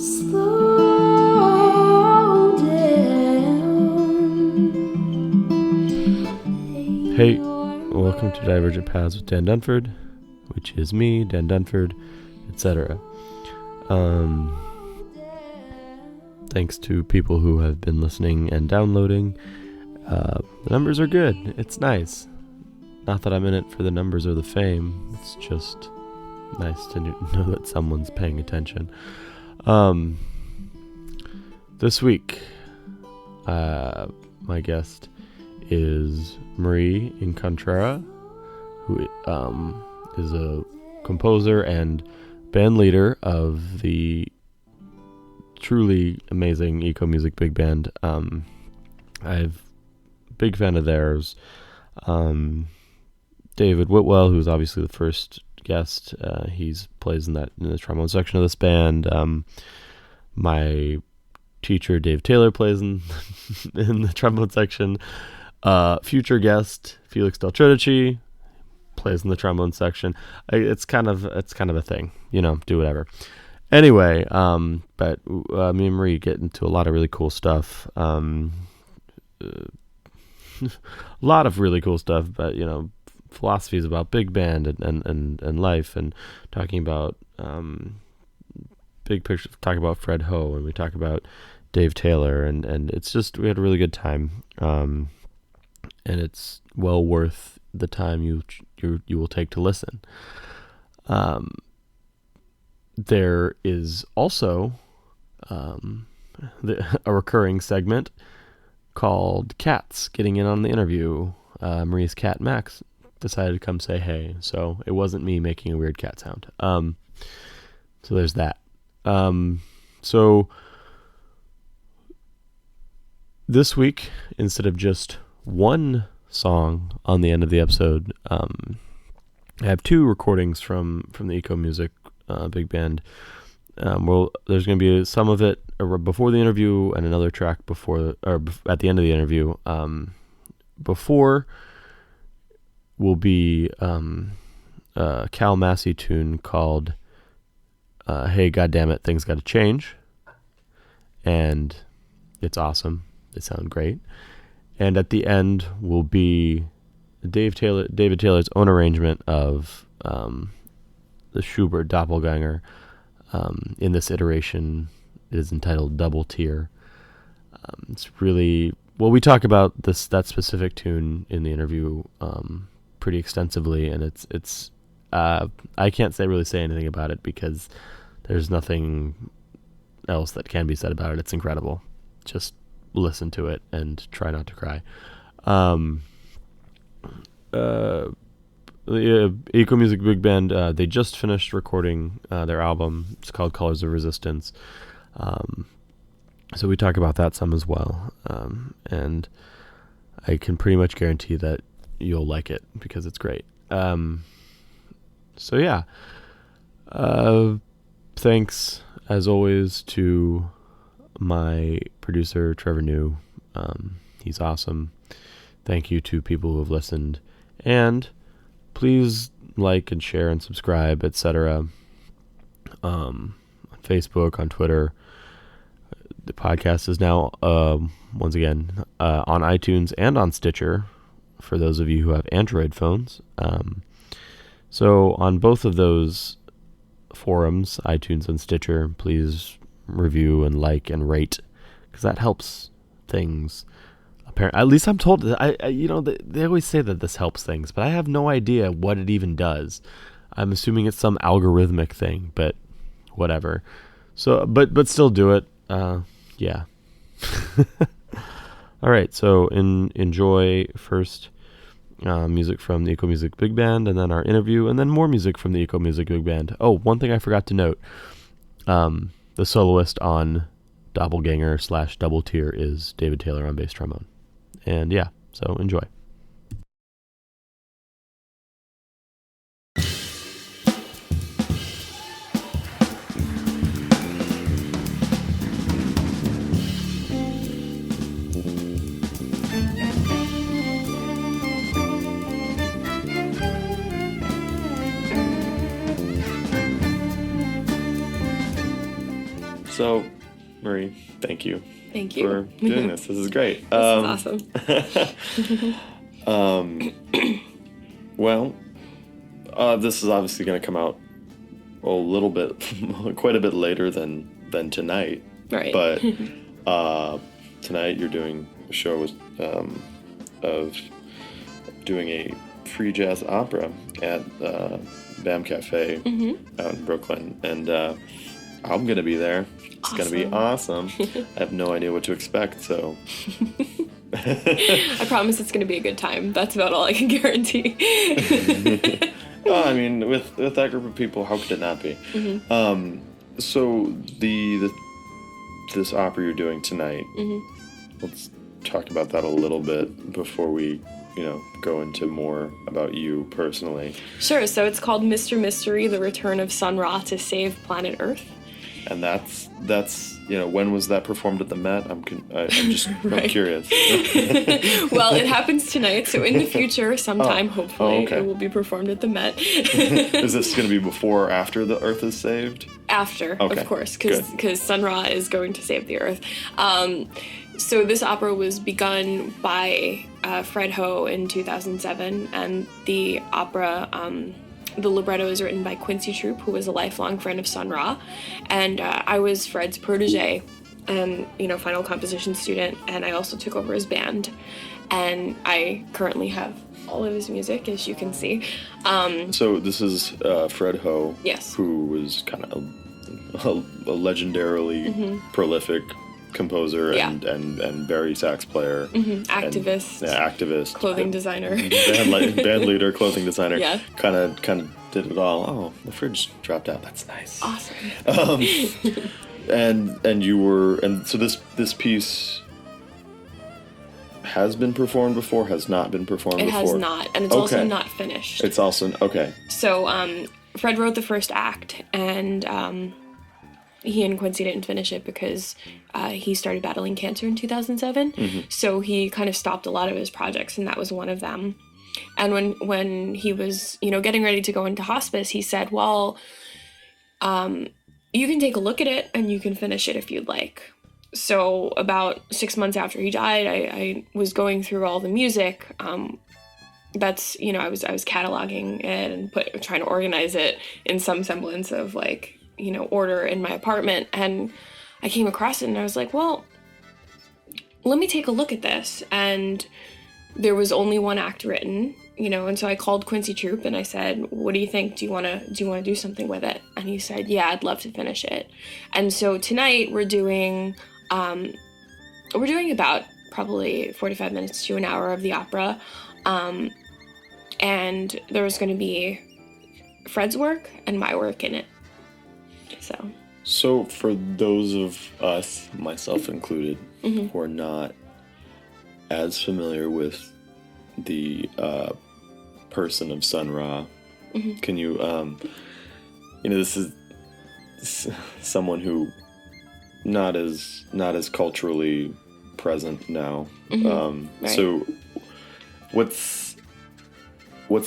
slow down. Hey, welcome to Divergent Paths with Dan Dunford, which is me, Dan Dunford, etc. Thanks to people who have been listening and downloading. The numbers are good. It's nice. Not that I'm in it for the numbers or the fame. It's just nice to know that someone's paying attention. This week, my guest is Marie Incontrera, who is a composer and band leader of the truly amazing Eco Music Big Band. I'm a big fan of theirs. David Whitwell, who's obviously the first guest, he's plays in the trombone section of this band. My teacher Dave Taylor plays in the trombone section. Future guest Felix Del Tredici plays in the trombone section. It's kind of a thing, do whatever. Anyway, but me and Marie get into a lot of really cool stuff. A lot of really cool stuff, but philosophies about big band and life, and talking about big picture. Talk about Fred Ho, and we talk about Dave Taylor, and it's just, we had a really good time. And it's well worth the time you will take to listen. There is also a recurring segment called Cats Getting In on the Interview. Marie's cat Max decided to come say hey, so it wasn't me making a weird cat sound. So there's that. So this week, instead of just one song on the end of the episode, I have two recordings from the Eco Music Big Band. There's going to be some of it before the interview and another track at the end of the interview. Before will be a Cal Massey tune called Hey Goddammit, Things Gotta Change, and it's awesome. They sound great. And at the end will be David Taylor's own arrangement of the Schubert Doppelganger. In this iteration, it is entitled Double Tier. It's really, we talk about that specific tune in the interview pretty extensively, and it's I can't really say anything about it because there's nothing else that can be said about it. It's incredible. Just listen to it and try not to cry. The Eco Music Big Band, they just finished recording their album. It's called Colors of Resistance. So we talk about that some as well. And I can pretty much guarantee that you'll like it because it's great. So yeah. Thanks as always to my producer Trevor New. He's awesome. Thank you to people who have listened, and please like and share and subscribe, etc. On Facebook, on Twitter. The podcast is now once again on iTunes and on Stitcher for those of you who have Android phones. So on both of those forums, iTunes and Stitcher, please review and like and rate, because that helps things. Apparently, at least I'm told. They always say that this helps things, but I have no idea what it even does. I'm assuming it's some algorithmic thing, but whatever. So, but still do it. Yeah. All right. So enjoy first music from the Eco Music Big Band, and then our interview, and then more music from the Eco Music Big Band. Oh, one thing I forgot to note. The soloist on Doppelganger / Double Tier is David Taylor on bass trombone. And yeah, so enjoy. So, Marie, thank you. Thank you for doing this. This is great. This is awesome. Well, this is obviously going to come out a little bit, quite a bit later than tonight. Right. But tonight you're doing a show of doing a free jazz opera at BAM Cafe out in Brooklyn, and I'm gonna be there. It's gonna be awesome. I have no idea what to expect, so. I promise it's gonna be a good time. That's about all I can guarantee. Well, I mean, with that group of people, how could it not be? So this opera you're doing tonight. Let's talk about that a little bit before we, go into more about you personally. Sure. So it's called Mr. Mystery: The Return of Sun Ra to Save Planet Earth. And that's when was that performed at the Met? I'm just right. I'm curious. Well, it happens tonight, so in the future, sometime, hopefully, okay. It will be performed at the Met. Is this going to be before or after the Earth is saved? After, of course, because Sun Ra is going to save the Earth. So this opera was begun by Fred Ho in 2007, and the opera... the libretto is written by Quincy Troop, who was a lifelong friend of Sun Ra, and I was Fred's protege and, final composition student, and I also took over his band, and I currently have all of his music, as you can see. So this is Fred Ho, yes, who was kind of a legendarily prolific composer and bari sax player, activist, activist, clothing designer, band leader, clothing designer. Yeah, kind of did it all. Oh, the fridge dropped out. That's nice. Awesome. So this piece has been performed before, has not been performed before. It has not, and it's also not finished. It's also okay. So Fred wrote the first act, and he and Quincy didn't finish it because he started battling cancer in 2007. So he kind of stopped a lot of his projects, and that was one of them. And when he was, getting ready to go into hospice, he said, well, you can take a look at it and you can finish it if you'd like. So about 6 months after he died, I was going through all the music. That's, I was cataloging it and trying to organize it in some semblance of order in my apartment, and I came across it and I was like, well, let me take a look at this. And there was only one act written, and so I called Quincy Troop and I said, what do you think? Do you want to do something with it? And he said, yeah, I'd love to finish it. And so tonight we're doing about probably 45 minutes to an hour of the opera. And there's going to be Fred's work and my work in it. So for those of us, myself included, who are not as familiar with the person of Sun Ra, can you, this is someone who not as culturally present now. Right. So what's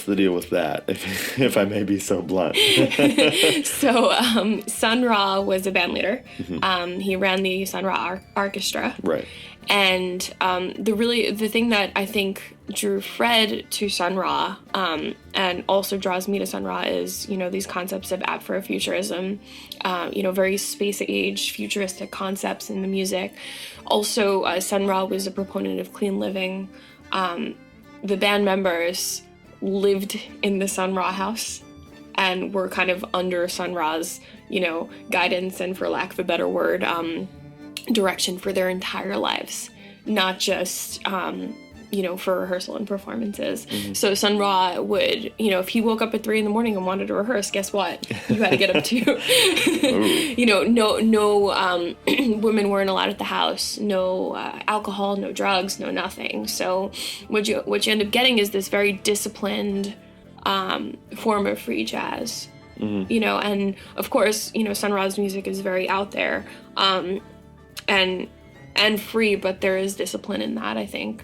the deal with that, if I may be so blunt? So, Sun Ra was a band leader. He ran the Sun Ra Orchestra. Right. And the thing that I think drew Fred to Sun Ra, and also draws me to Sun Ra, is, these concepts of Afrofuturism, very space age, futuristic concepts in the music. Also, Sun Ra was a proponent of clean living. The band members lived in the Sun Ra house and were kind of under Sun Ra's, guidance and, for lack of a better word, direction for their entire lives, not just, for rehearsal and performances. So Sun Ra would, if he woke up at 3 a.m. and wanted to rehearse, guess what? You had to get up too. No women weren't allowed at the house, no alcohol, no drugs, no nothing. So what you end up getting is this very disciplined form of free jazz. And of course, Sun Ra's music is very out there, and free, but there is discipline in that, I think.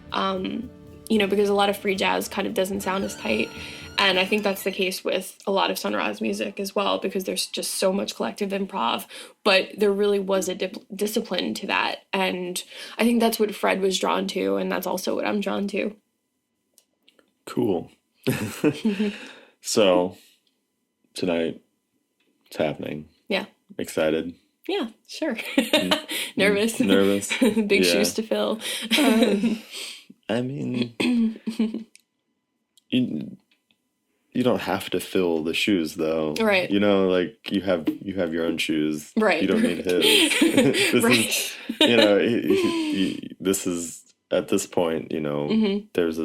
Because a lot of free jazz kind of doesn't sound as tight And I think that's the case with a lot of Sun Ra's music as well, because there's just so much collective improv, but there really was a discipline to that. And I think that's what Fred was drawn to, and that's also what I'm drawn to. Cool. So, tonight, it's happening. Yeah. Excited? Yeah, sure. Nervous. Nervous. Big shoes to fill. I mean, you don't have to fill the shoes, though. Right. You know, like, you have your own shoes. Right. You don't need his. This right. is, you know, this is, at this point, you know, there's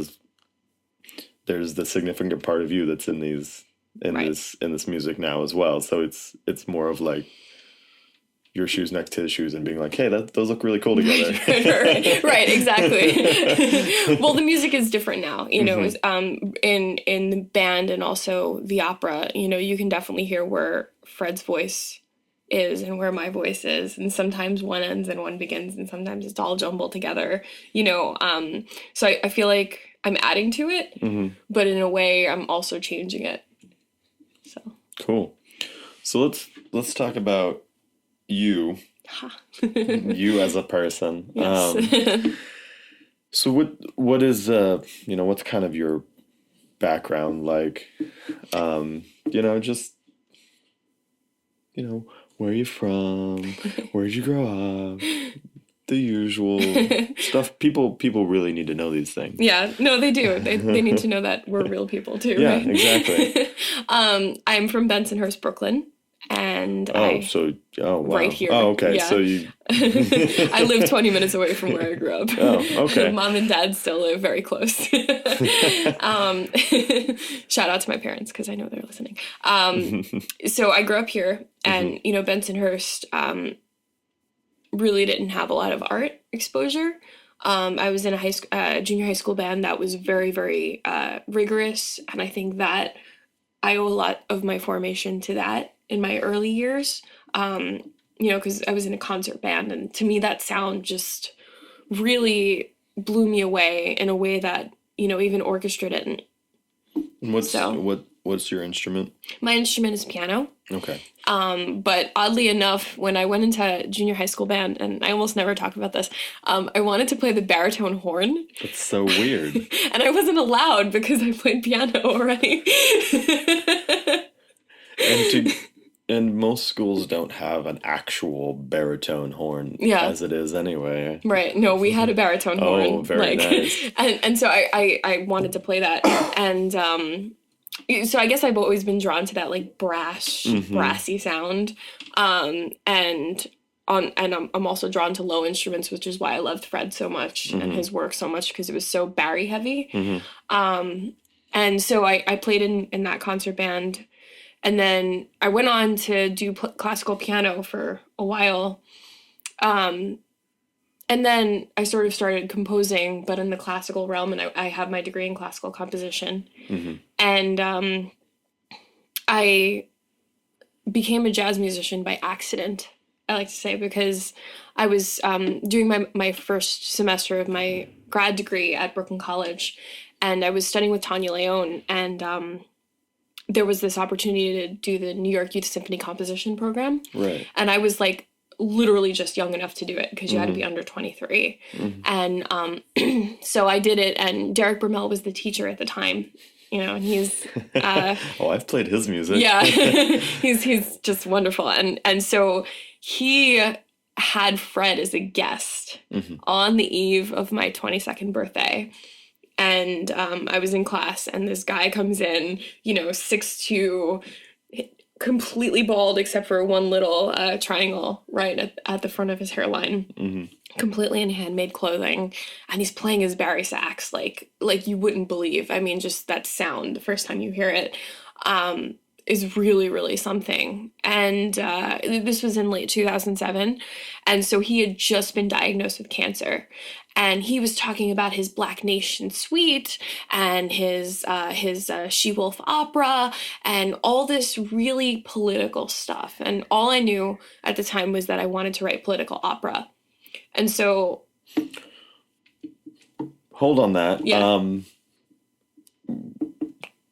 the significant part of you that's in these, in this music now as well. So it's more of like your shoes next to his shoes and being like, hey, those look really cool together. right, exactly. Well, the music is different now, you know, in the band and also the opera, you know, you can definitely hear where Fred's voice is and where my voice is. And sometimes one ends and one begins, and sometimes it's all jumbled together, you know. So I feel like I'm adding to it, but in a way I'm also changing it. So cool. So let's talk about you as a person. Yes. So what is you know, what's kind of your background like? You know, just, you know, where are you from? Where did you grow up? The usual stuff. People really need to know these things. Yeah, no, they do. They need to know that we're real people too. Yeah, right? Exactly. I'm from Bensonhurst, Brooklyn, and wow. Right here. Oh, okay. Yeah. So you. I live 20 minutes away from where I grew up. Oh, okay. Mom and Dad still live very close. Shout out to my parents because I know they're listening. So I grew up here, and you know, Bensonhurst really didn't have a lot of art exposure. I was in a junior high school band that was very, very rigorous, and I think that I owe a lot of my formation to that in my early years. You know, because I was in a concert band, and to me that sound just really blew me away in a way that, you know, even orchestra didn't. What's your instrument? My instrument is piano. Okay. But oddly enough, when I went into junior high school band, and I almost never talk about this, I wanted to play the baritone horn. That's so weird. And I wasn't allowed because I played piano already. And most schools don't have an actual baritone horn as it is anyway. Right. No, we had a baritone horn. Oh, very nice. And so I wanted to play that. And so I guess I've always been drawn to that like brassy sound. And I'm also drawn to low instruments, which is why I loved Fred so much and his work so much, because it was so Barry heavy. And so I played in that concert band. And then I went on to do classical piano for a while. And then I sort of started composing, but in the classical realm, and I have my degree in classical composition. And I became a jazz musician by accident, I like to say, because I was doing my first semester of my grad degree at Brooklyn College, and I was studying with Tanya Leone, and there was this opportunity to do the New York Youth Symphony Composition Program. Right. And I was like literally just young enough to do it because you had to be under 23. And so I did it, and Derek Bermel was the teacher at the time, you know, and he's I've played his music. Yeah. he's just wonderful. And so he had Fred as a guest on the eve of my 22nd birthday. And I was in class, and this guy comes in, you know, 6'2", completely bald except for one little triangle right at the front of his hairline, completely in handmade clothing, and he's playing his Barry sax like you wouldn't believe. I mean, just that sound the first time you hear it is really, really something. And this was in late 2007, and so he had just been diagnosed with cancer. And he was talking about his Black Nation Suite and his She-Wolf opera and all this really political stuff. And all I knew at the time was that I wanted to write political opera. And so... Hold on that. Yeah.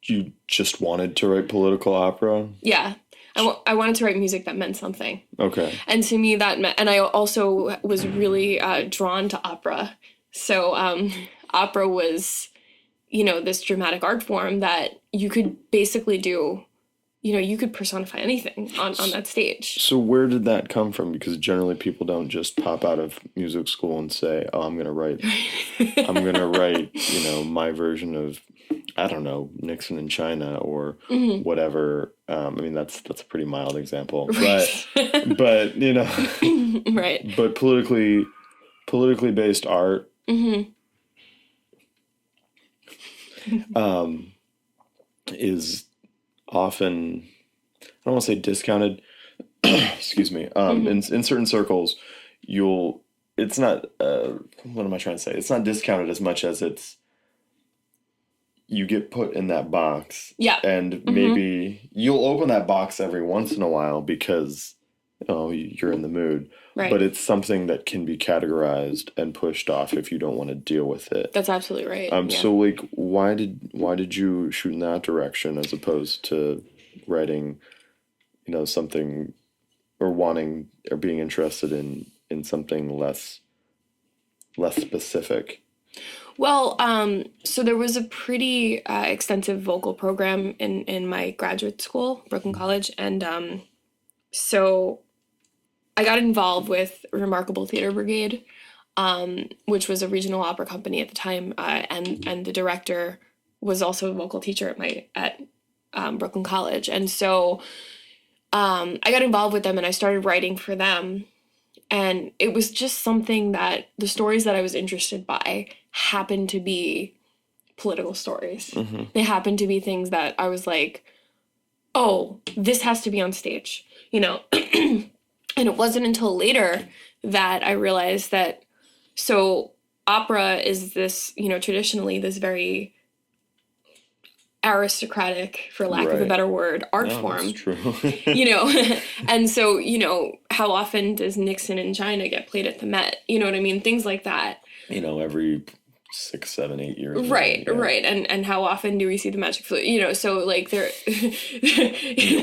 you just wanted to write political opera? Yeah. I wanted to write music that meant something. Okay. And to me that meant, and I also was really drawn to opera. So opera was, this dramatic art form that you could basically do, you could personify anything on that stage. So where did that come from? Because generally people don't just pop out of music school and say, oh, I'm going to write, my version of, I don't know, Nixon in China or whatever. I mean, that's a pretty mild example, right. but right. But politically based art, is often, I don't want to say discounted, excuse me. In certain circles, it's not, what am I trying to say? It's not discounted as much as you get put in that box. Yeah. And maybe you'll open that box every once in a while because, you're in the mood. Right. But it's something that can be categorized and pushed off if you don't want to deal with it. That's absolutely right. So why did you shoot in that direction as opposed to writing, something or wanting or being interested in something less specific? Well, so there was a pretty extensive vocal program in my graduate school, Brooklyn College, and so I got involved with Remarkable Theater Brigade, which was a regional opera company at the time, and the director was also a vocal teacher at Brooklyn College, and so I got involved with them and I started writing for them, and it was just something that the stories that I was interested by happened to be political stories. They happened to be things that I was like, oh, this has to be on stage, And it wasn't until later that I realized that, so opera is this, traditionally this very aristocratic, for lack of a better word, art form. That's true. And so, how often does Nixon in China get played at the Met? You know what I mean? Things like that. Every 6, 7, 8 years. Right. And how often do we see the magic flute? So like they're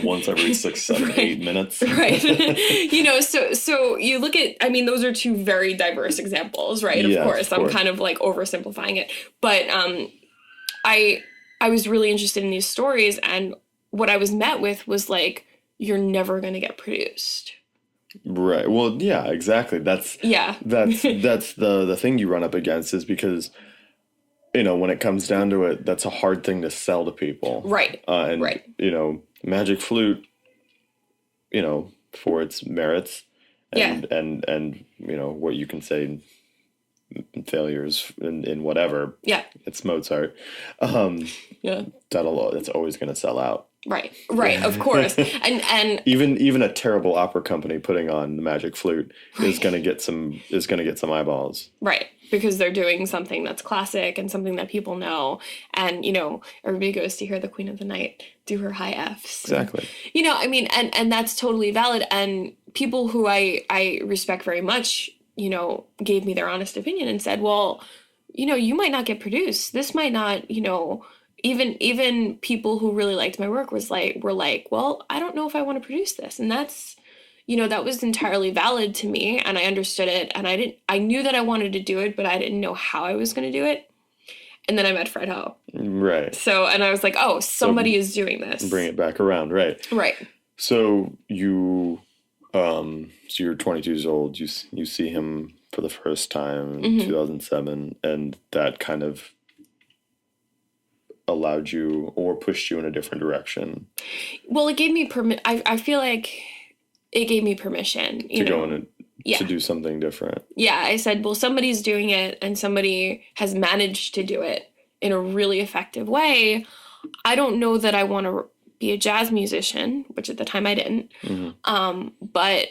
once every 6, 7, 8 minutes. Right. So you look at, I mean, those are two very diverse examples, right? Of course. I'm kind of like oversimplifying it. But I was really interested in these stories, and what I was met with was like, you're never going to get produced. Right. Well, yeah, exactly. That's the thing you run up against, is because, when it comes down to it, that's a hard thing to sell to people. Right. Right. Magic flute, for its merits and what you can say failures in whatever. Yeah. It's Mozart. That's always going to sell out. Right, of course, and even a terrible opera company putting on the Magic Flute is going to get some eyeballs. Right, because they're doing something that's classic and something that people know, and everybody goes to hear the Queen of the Night do her high Fs. Exactly. And that's totally valid. And people who I respect very much, gave me their honest opinion and said, well, you might not get produced. This might not, Even people who really liked my work were like, well, I don't know if I want to produce this. And that's, that was entirely valid to me, and I understood it, and I knew that I wanted to do it, but I didn't know how I was going to do it. And then I met Fred Ho. Right. So, and I was like, oh, somebody is doing this. Bring it back around. Right. Right. So you're 22 years old. You see him for the first time in 2007, and that kind of allowed you or pushed you in a different direction? Well, it gave me I feel like it gave me permission to go in to do something different. Yeah, I said, well, somebody's doing it and somebody has managed to do it in a really effective way. I don't know that I want to be a jazz musician, which at the time I didn't. But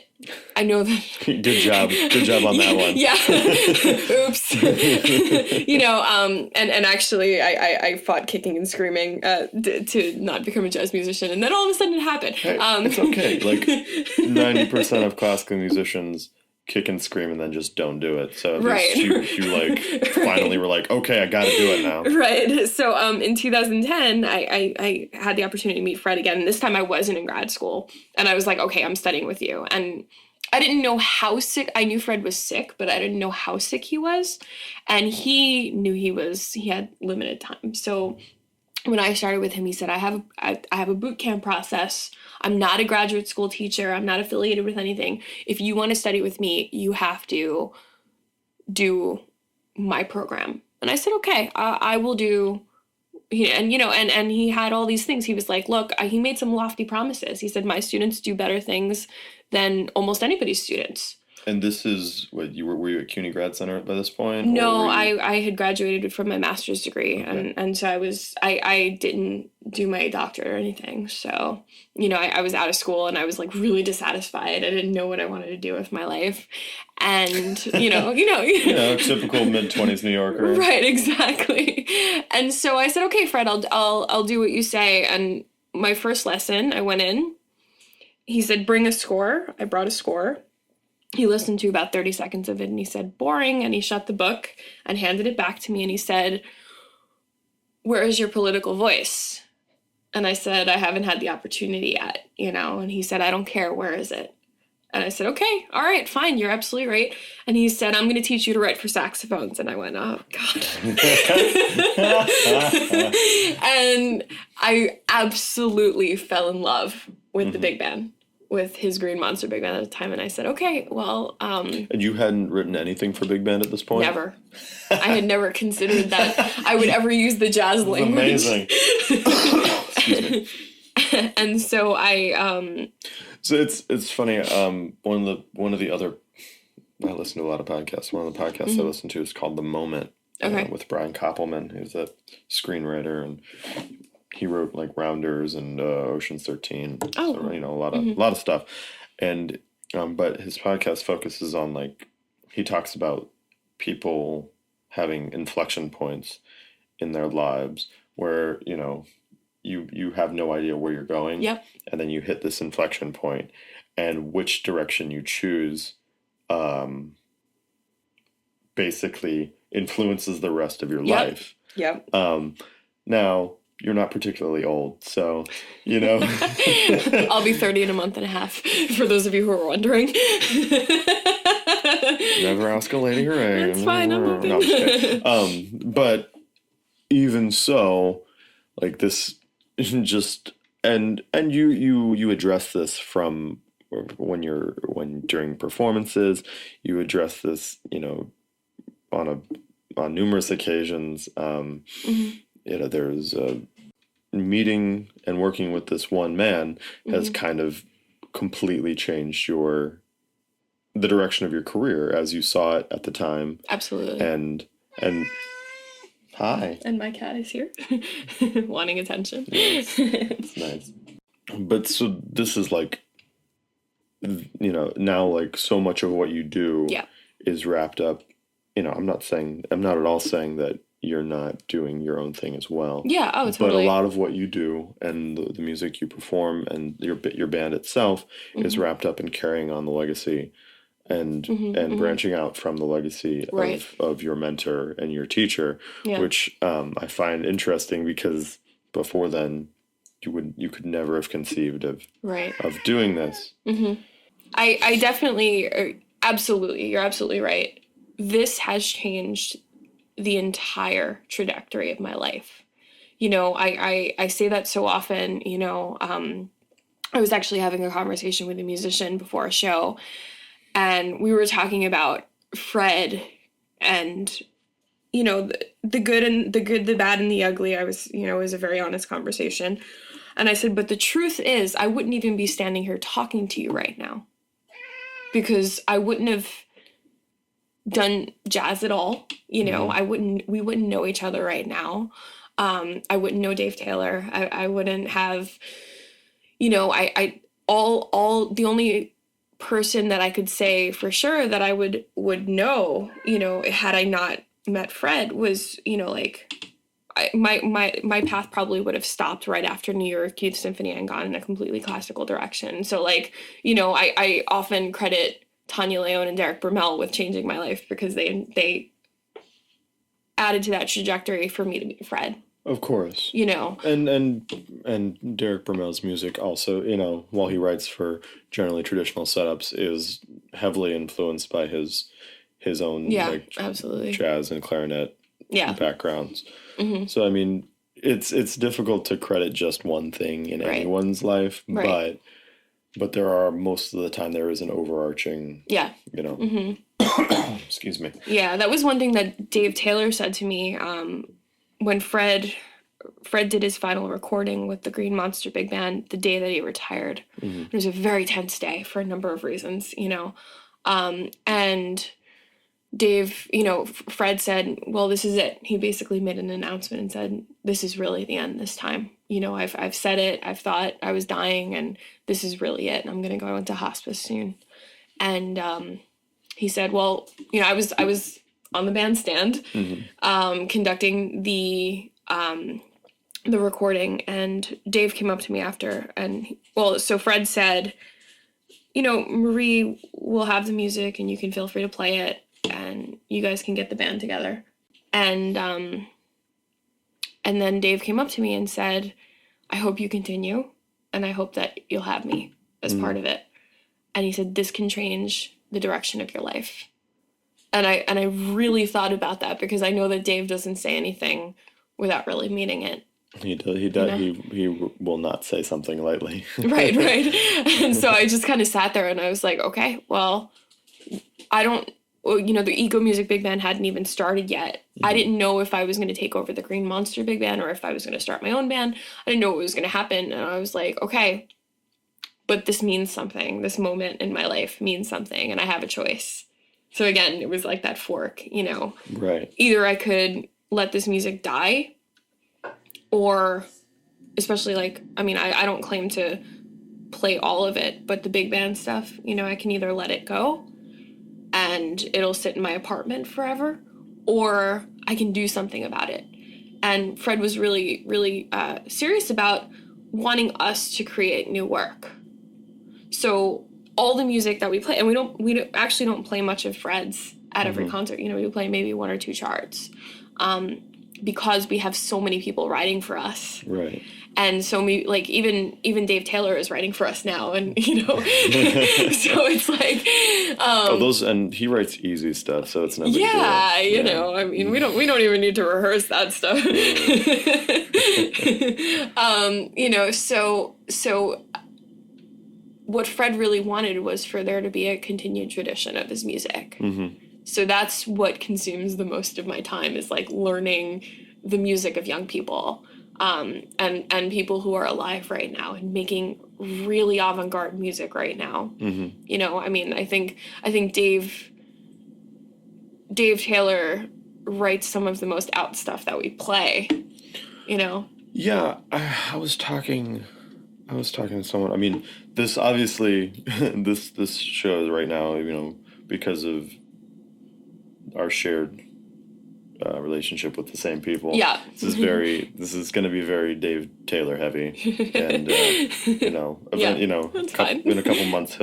I know that good job on that one. Yeah. Oops. And actually I fought kicking and screaming to not become a jazz musician, and then all of a sudden it happened. Hey, it's okay. Like 90% of classical musicians kick and scream and then just don't do it. So at Right. least you like finally were like, okay, I got to do it now. Right. So in 2010, I had the opportunity to meet Fred again. And this time I wasn't in grad school. And I was like, okay, I'm studying with you. And I didn't know how sick. I knew Fred was sick, but I didn't know how sick he was. And he knew he had limited time. So when I started with him, he said, I have a boot camp process. I'm not a graduate school teacher. I'm not affiliated with anything. If you want to study with me, you have to do my program. And I said, okay, I will do. And, you know, and he had all these things. He was like, look, he made some lofty promises. He said, my students do better things than almost anybody's students. And this is what were you at CUNY Grad Center by this point? No, I had graduated from my master's degree, okay. and so I didn't do my doctorate or anything. So, you know, I was out of school and I was like really dissatisfied. I didn't know what I wanted to do with my life, and you know, typical mid-20s New Yorker. Right, exactly. And so I said, okay, Fred, I'll do what you say. And my first lesson, I went in. He said, bring a score. I brought a score. He listened to about 30 seconds of it and he said, boring. And he shut the book and handed it back to me. And he said, where is your political voice? And I said, I haven't had the opportunity yet, you know. And he said, I don't care. Where is it? And I said, okay, all right, fine. You're absolutely right. And he said, I'm going to teach you to write for saxophones. And I went, oh, God. And I absolutely fell in love with the big band, with his Green Monster Big Band at the time. And I said, okay, well... and you hadn't written anything for big band at this point? Never. I had never considered that I would ever use the jazz language. Amazing. Excuse me. And so I... So it's funny, one of the other... I listen to a lot of podcasts. One of the podcasts I listen to is called The Moment, with Brian Koppelman, who's a screenwriter, and he wrote like Rounders and Ocean's 13. Oh, so, you know, a lot of stuff. And but his podcast focuses on like, he talks about people having inflection points in their lives where, you know, you have no idea where you're going. Yep. And then you hit this inflection point, and which direction you choose basically influences the rest of your life. Yep. Now, you're not particularly old, so, you know. I'll be 30 in a month and a half, for those of you who are wondering. Never ask a lady her age. That's fine, I'm open. No, I'm just kidding. But even so, like this just, and you address this from when during performances, you address this, you know, on numerous occasions. You know, there's meeting and working with this one man has kind of completely changed the direction of your career as you saw it at the time. Absolutely. And hi. And my cat is here, wanting attention. Yes. It's nice. But so this is like, you know, now like so much of what you do is wrapped up. You know, I'm not at all saying that you're not doing your own thing as well. Yeah, oh, totally. But a lot of what you do and the music you perform and your band itself is wrapped up in carrying on the legacy and branching out from the legacy of your mentor and your teacher, which I find interesting because before then you could never have conceived of doing this. I definitely, absolutely, you're absolutely right. This has changed the entire trajectory of my life. You know, I say that so often. You know, I was actually having a conversation with a musician before a show, and we were talking about Fred and, you know, the good, the bad, and the ugly. It was a very honest conversation. And I said, but the truth is, I wouldn't even be standing here talking to you right now because I wouldn't have done jazz at all. You know, we wouldn't know each other right now. I wouldn't know Dave Taylor. I wouldn't have, you know, the only person that I could say for sure that I would know, you know, had I not met Fred was, you know, like my path probably would have stopped right after New York Youth Symphony and gone in a completely classical direction. So like, you know, I often credit Tanya Leone and Derek Brummel with Changing My Life, because they added to that trajectory for me to meet Fred. Of course. You know. And Derek Brumel's music also, you know, while he writes for generally traditional setups, is heavily influenced by his own like absolutely jazz and clarinet backgrounds. Mm-hmm. So I mean, it's difficult to credit just one thing in anyone's life, but there are, most of the time there is an overarching you know. Mm-hmm. Excuse me. Yeah, that was one thing that Dave Taylor said to me when Fred did his final recording with the Green Monster Big Band the day that he retired. Mm-hmm. It was a very tense day for a number of reasons, you know. And Dave, you know, Fred said, well, this is it. He basically made an announcement and said, this is really the end this time. You know, I've said it. I've thought I was dying, and this is really it. I'm going to go into hospice soon. And he said, well, you know, I was on the bandstand conducting the recording, and Dave came up to me after, and so Fred said, you know, Marie will have the music and you can feel free to play it, and you guys can get the band together. And then Dave came up to me and said, I hope you continue, and I hope that you'll have me as part of it. And he said, this can change the direction of your life. And I really thought about that, because I know that Dave doesn't say anything without really meaning it. He does. He does. You know? He will not say something lightly. Right. And so I just kind of sat there and I was like, okay, well, you know, the Ego Music Big Band hadn't even started yet. Mm-hmm. I didn't know if I was going to take over the Green Monster Big Band or if I was going to start my own band. I didn't know what was going to happen. And I was like, okay, but this means something. This moment in my life means something, and I have a choice. So again, it was like that fork, you know. Right. Either I could let this music die, or especially like, I mean, I don't claim to play all of it, but the big band stuff, you know, I can either let it go and it'll sit in my apartment forever, or I can do something about it. And Fred was really, really serious about wanting us to create new work. So all the music that we play, and we actually don't play much of Fred's at every concert. You know, we play maybe one or two charts, because we have so many people writing for us. Right. And so like even Dave Taylor is writing for us now, and you know, so it's like and he writes easy stuff, so it's not you know, I mean, we don't even need to rehearse that stuff. You know, so what Fred really wanted was for there to be a continued tradition of his music. Mm-hmm. So that's what consumes the most of my time, is like learning the music of young people, and people who are alive right now and making really avant-garde music right now. Mm-hmm. You know, I mean, I think Dave Taylor writes some of the most out stuff that we play. You know. Yeah, I was talking to someone. I mean, this obviously this shows right now, you know, because of our shared relationship with the same people. Yeah. This is going to be very Dave Taylor heavy, and you know, you know, in a couple months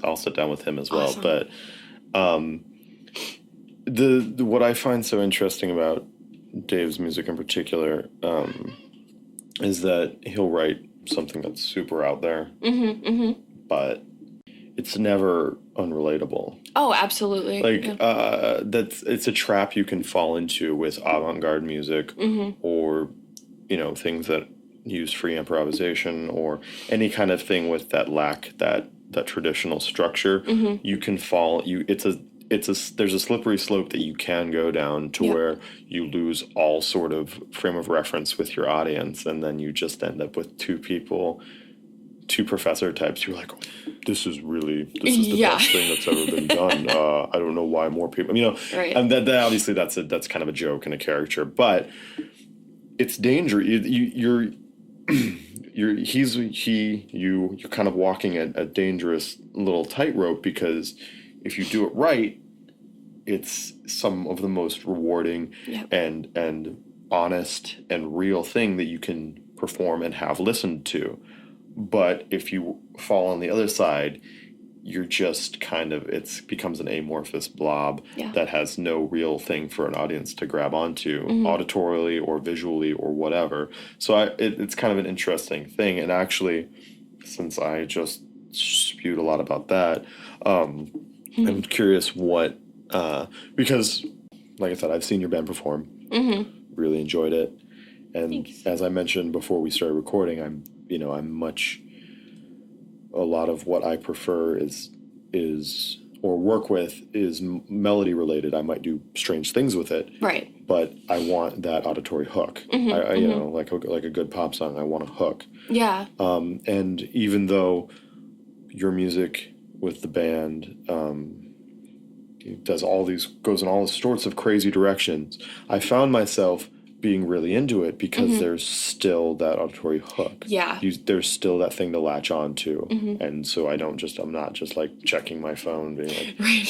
I'll sit down with him as well. Awesome. But what I find so interesting about Dave's music in particular is that he'll write something that's super out there, but it's never unrelatable. Oh, absolutely. Like, it's a trap you can fall into with avant-garde music, or, you know, things that use free improvisation, or any kind of thing with that lack that traditional structure. You can fall. There's a slippery slope that you can go down to where you lose all sort of frame of reference with your audience, and then you just end up with two professor types. You're like, this is the best thing that's ever been done. I don't know why more people, you know, right. And that obviously that's kind of a joke and a caricature, but it's dangerous. You're kind of walking a dangerous little tightrope, because if you do it right, it's some of the most rewarding and honest and real thing that you can perform and have listened to. But if you fall on the other side, you're just kind of, it becomes an amorphous blob Yeah. that has no real thing for an audience to grab onto, auditorily or visually or whatever. So it's kind of an interesting thing. And actually, since I just spewed a lot about that, I'm curious what, because like I said, I've seen your band perform, really enjoyed it. And Thanks. as I mentioned before we started recording, a lot of what I prefer is or work with is melody related. I might do strange things with it, Right. but I want that auditory hook. I you know, like a good pop song, I want a hook. Yeah. And even though your music with the band goes in all sorts of crazy directions, I found myself being really into it because there's still that auditory hook. Yeah. There's still that thing to latch on to. And so I'm not just like checking my phone being like, Right.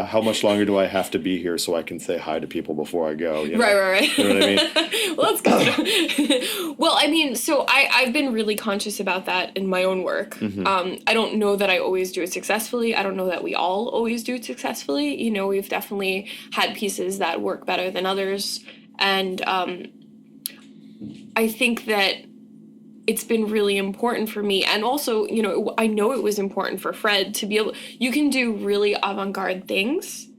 how much longer do I have to be here so I can say hi to people before I go? You know? Right. You know what I mean? Well, that's good. Well, I mean, so I've been really conscious about that in my own work. I don't know that I always do it successfully. I don't know that we all always do it successfully. You know, we've definitely had pieces that work better than others. And I think that it's been really important for me. And also, you know, I know it was important for Fred to be able, you can do really avant-garde things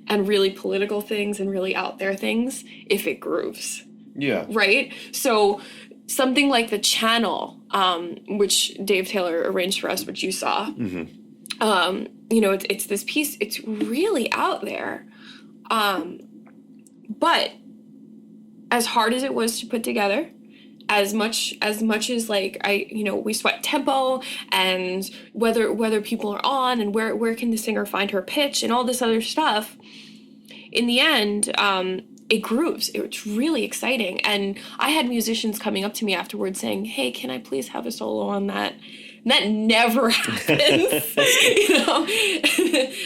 and really political things and really out there things if it grooves. Yeah. Right? So something like The Channel, which Dave Taylor arranged for us, which you saw, you know, it's this piece, it's really out there. But as hard as it was to put together, as much as like we sweat tempo and whether people are on and where can the singer find her pitch and all this other stuff, in the end, it grooves. It's really exciting. And I had musicians coming up to me afterwards saying, "Hey, can I please have a solo on that?" And that never happens, you know?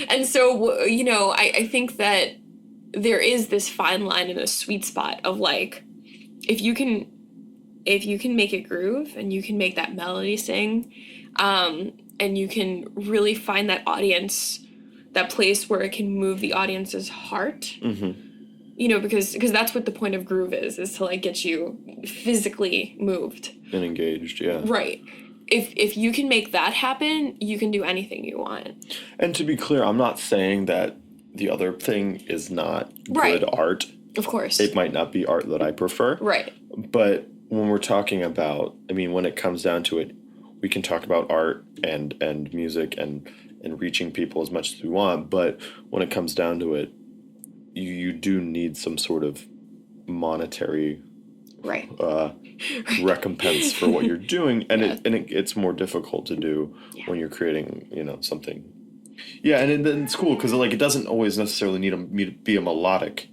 And so, you know, I think that there is this fine line and a sweet spot of like, if you can make it groove and you can make that melody sing, and you can really find that audience, that place where it can move the audience's heart, you know, because that's what the point of groove is to like get you physically moved And engaged, yeah. Right. If you can make that happen, you can do anything you want. And to be clear, I'm not saying that the other thing is not good art. Of course. It might not be art that I prefer. Right. But when we're talking about, I mean, when it comes down to it, we can talk about art and music and reaching people as much as we want. But when it comes down to it, you do need some sort of monetary recompense for what you're doing. And it's more difficult to do when you're creating, you know, something. Yeah, and it's cool because like it doesn't always necessarily need to be a melodic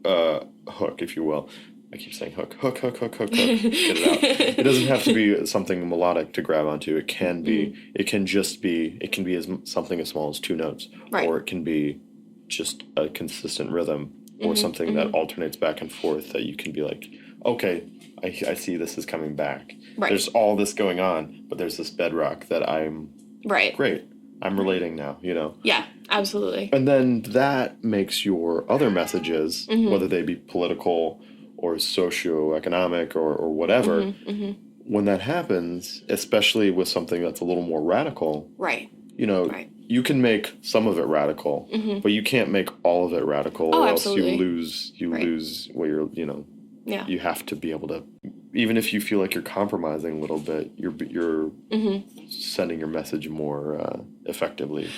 hook, if you will. I keep saying hook. Get it out. It doesn't have to be something melodic to grab onto. It can be. It can be something as small as 2 notes, or it can be just a consistent rhythm, or something that alternates back and forth. That you can be like, okay, I see this is coming back. Right. There's all this going on, but there's this bedrock that I'm great. I'm relating now, you know? Yeah, absolutely. And then that makes your other messages, whether they be political or socioeconomic or whatever, when that happens, especially with something that's a little more radical, you know, you can make some of it radical, but you can't make all of it radical, or else you lose where you're, you know, you have to be able to, even if you feel like you're compromising a little bit, you're sending your message more effectively.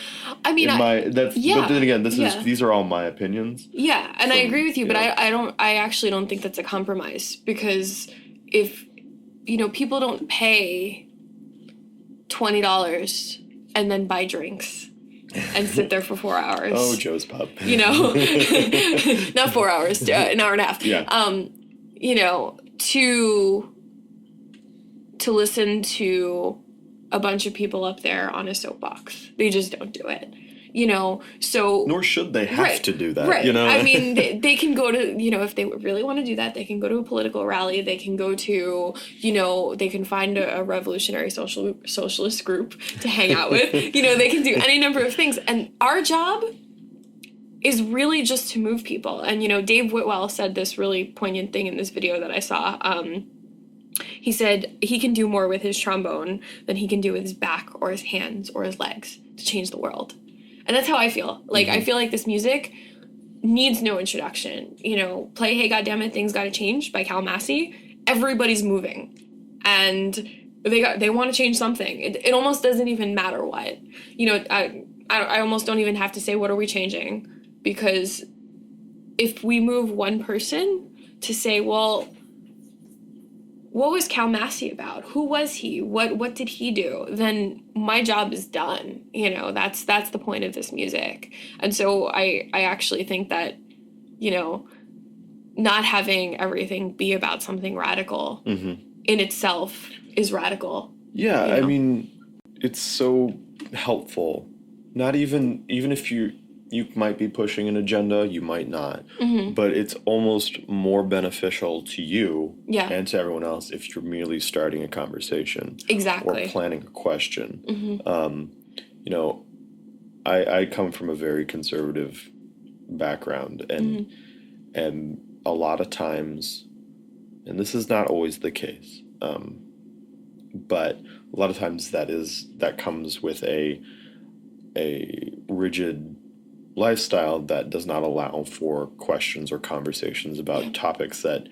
I mean, but then again, these are all my opinions. Yeah, and I agree with you, but I actually don't think that's a compromise, because if, you know, people don't pay $20 and then buy drinks and sit there for 4 hours. Oh, Joe's Pub. You know, not 4 hours, an hour and a half. Yeah. You know, to listen to a bunch of people up there on a soapbox. They just don't do it. So nor should they have to do that. Right. I mean, they can go to, if they really want to do that, they can go to a political rally. They can go to, they can find a revolutionary socialist group to hang out with. They can do any number of things. And our job is really just to move people. And, Dave Whitwell said this really poignant thing in this video that I saw. He said he can do more with his trombone than he can do with his back or his hands or his legs to change the world. And that's how I feel. Like, I feel like this music needs no introduction. Play Hey Goddammit, Things Gotta Change by Cal Massey. Everybody's moving. And they want to change something. It almost doesn't even matter what. I almost don't even have to say, what are we changing? Because if we move one person to say, well, what was Cal Massey about? Who was he? What did he do? Then my job is done. That's the point of this music. And so I actually think that, not having everything be about something radical in itself is radical. Yeah, I mean, it's so helpful. Not even if you might be pushing an agenda, you might not. But it's almost more beneficial to you and to everyone else if you're merely starting a conversation. Exactly. Or planning a question. I come from a very conservative background, and a lot of times, and this is not always the case, but a lot of times that comes with a rigid lifestyle that does not allow for questions or conversations about topics that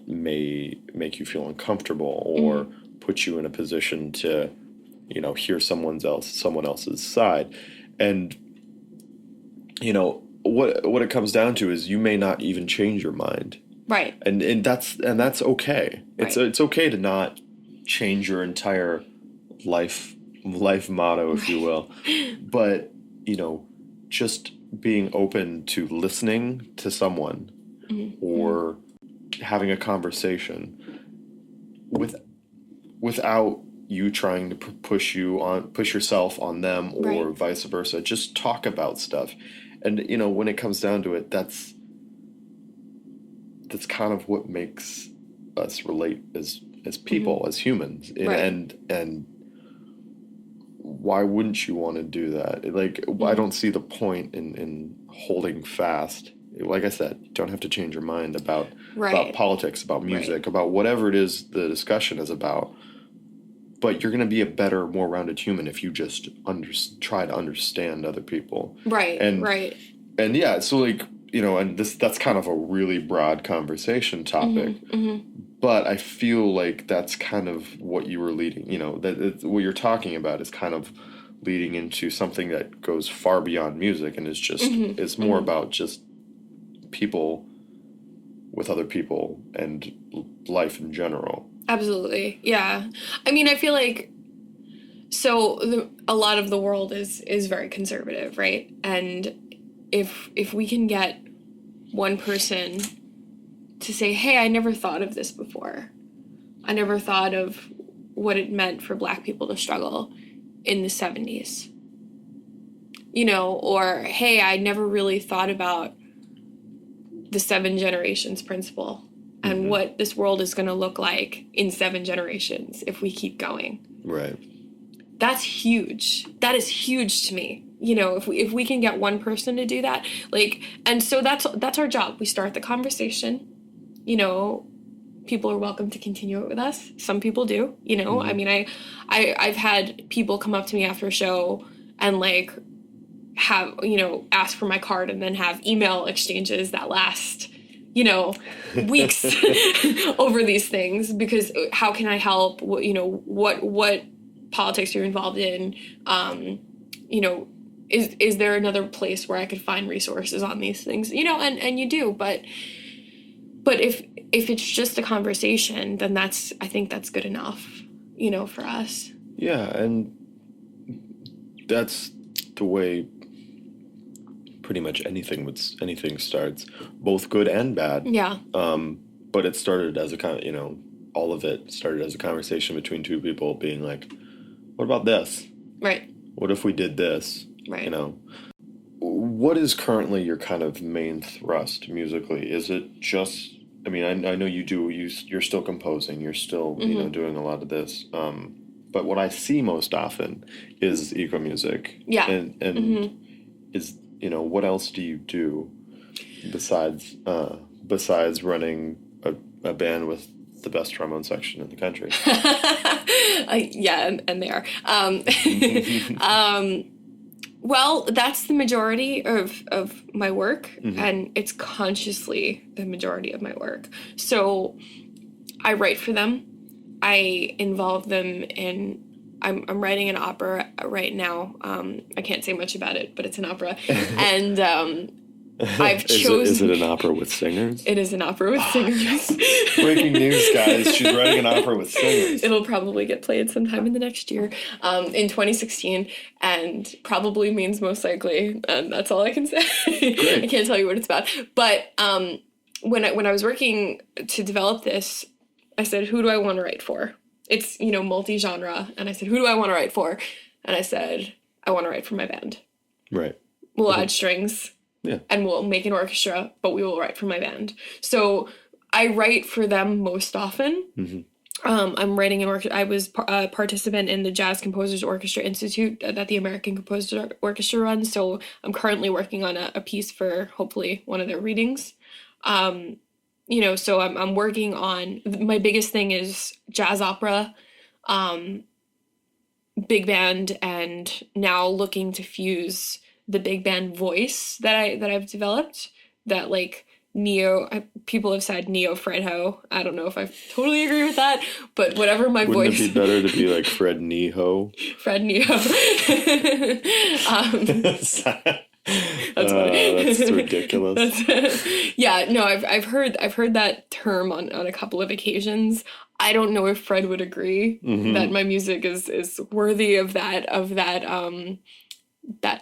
may make you feel uncomfortable or put you in a position to, hear someone else's side. And, what it comes down to is you may not even change your mind. Right. And that's okay. Right. It's okay to not change your entire life motto, if you will. But, just being open to listening to someone or having a conversation without you trying to push yourself on them or vice versa. Just talk about stuff. And, when it comes down to it, that's kind of what makes us relate as people, as humans. And why wouldn't you want to do that? Like, I don't see the point in holding fast. Like I said, you don't have to change your mind about politics, about music, about whatever it is the discussion is about. But you're going to be a better, more rounded human if you just try to understand other people. Right. And yeah, so like, and that's kind of a really broad conversation topic. But I feel like that's kind of what you were leading, what you're talking about is kind of leading into something that goes far beyond music and is just, it's more about just people with other people and life in general. Absolutely. Yeah. I mean, I feel like, a lot of the world is very conservative, right? And if we can get one person to say, hey, I never thought of this before. I never thought of what it meant for Black people to struggle in the 70s. Or, hey, I never really thought about the 7 generations principle and what this world is going to look like in 7 generations if we keep going. Right. That's huge. That is huge to me. If we can get one person to do that, and so that's our job. We start the conversation. People are welcome to continue it with us. Some people do, I mean, I've had people come up to me after a show and have, ask for my card and then have email exchanges that last, weeks over these things, because how can I help? What politics you're involved in? Is there another place where I could find resources on these things? And you do, but if it's just a conversation, then I think that's good enough, for us. Yeah, and that's the way pretty much anything starts, both good and bad. Yeah. But it started as all of it started as a conversation between two people being like, what about this? Right. What if we did this? Right. You know, what is currently your kind of main thrust musically? Is it just, I mean, I know you're still composing, you're still, doing a lot of this. But what I see most often is eco music. Yeah. And is, what else do you do besides running a band with the best trombone section in the country? Yeah, and they are. Well, that's the majority of my work, and it's consciously the majority of my work. So I write for them. I involve them in. I'm writing an opera right now. I can't say much about it, but it's an opera, and I've chosen. Is it an opera with singers? It is an opera with singers. Yes. Breaking news, guys! She's writing an opera with singers. It'll probably get played sometime in the next year, in 2016, and probably means most likely. And that's all I can say. Great. I can't tell you what it's about. But when I was working to develop this, I said, who do I want to write for? It's multi-genre, and I said, who do I want to write for? And I said, I want to write for my band. Right. We'll add strings. Yeah. And we'll make an orchestra, but we will write for my band. So I write for them most often. I'm writing an orchestra. I was a participant in the Jazz Composers Orchestra Institute that the American Composers Orchestra runs. So I'm currently working on a piece for hopefully one of their readings. So I'm working on, my biggest thing is jazz opera, big band, and now looking to fuse the big band voice that I've developed, that like people have said neo Fred Ho. I don't know if I totally agree with that, but whatever my Wouldn't voice. Wouldn't it be better to be like Fred Neho? Fred Neho. That's funny. That's ridiculous. Yeah, no, I've heard that term on a couple of occasions. I don't know if Fred would agree that my music is worthy of that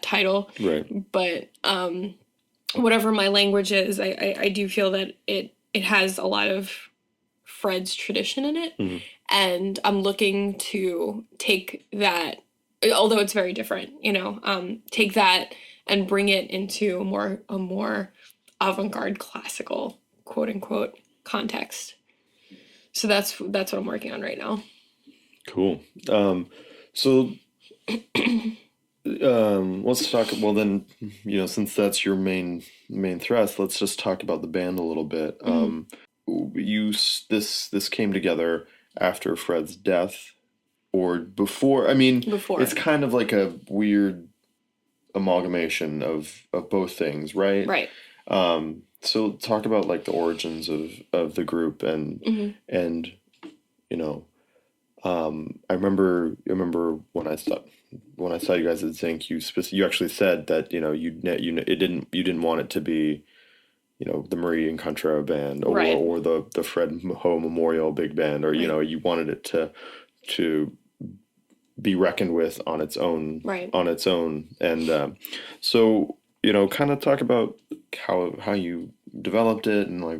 title. Right. But whatever my language is, I do feel that it has a lot of Fred's tradition in it. And I'm looking to take that, although it's very different, take that and bring it into a more avant-garde classical, quote unquote, context. So that's what I'm working on right now. Cool. So let's talk, well then, since that's your main thrust, let's just talk about the band a little bit. This came together after Fred's death or before? I mean, Before. It's kind of like a weird amalgamation of both things, right? Right. So talk about like the origins of the group and I remember when I saw you guys at Zinc, you actually said that you didn't want it to be the Marie Incontrera band or the Fred Ho Memorial Big Band, or you wanted it to be reckoned with on its own, and so kind of talk about how you developed it and like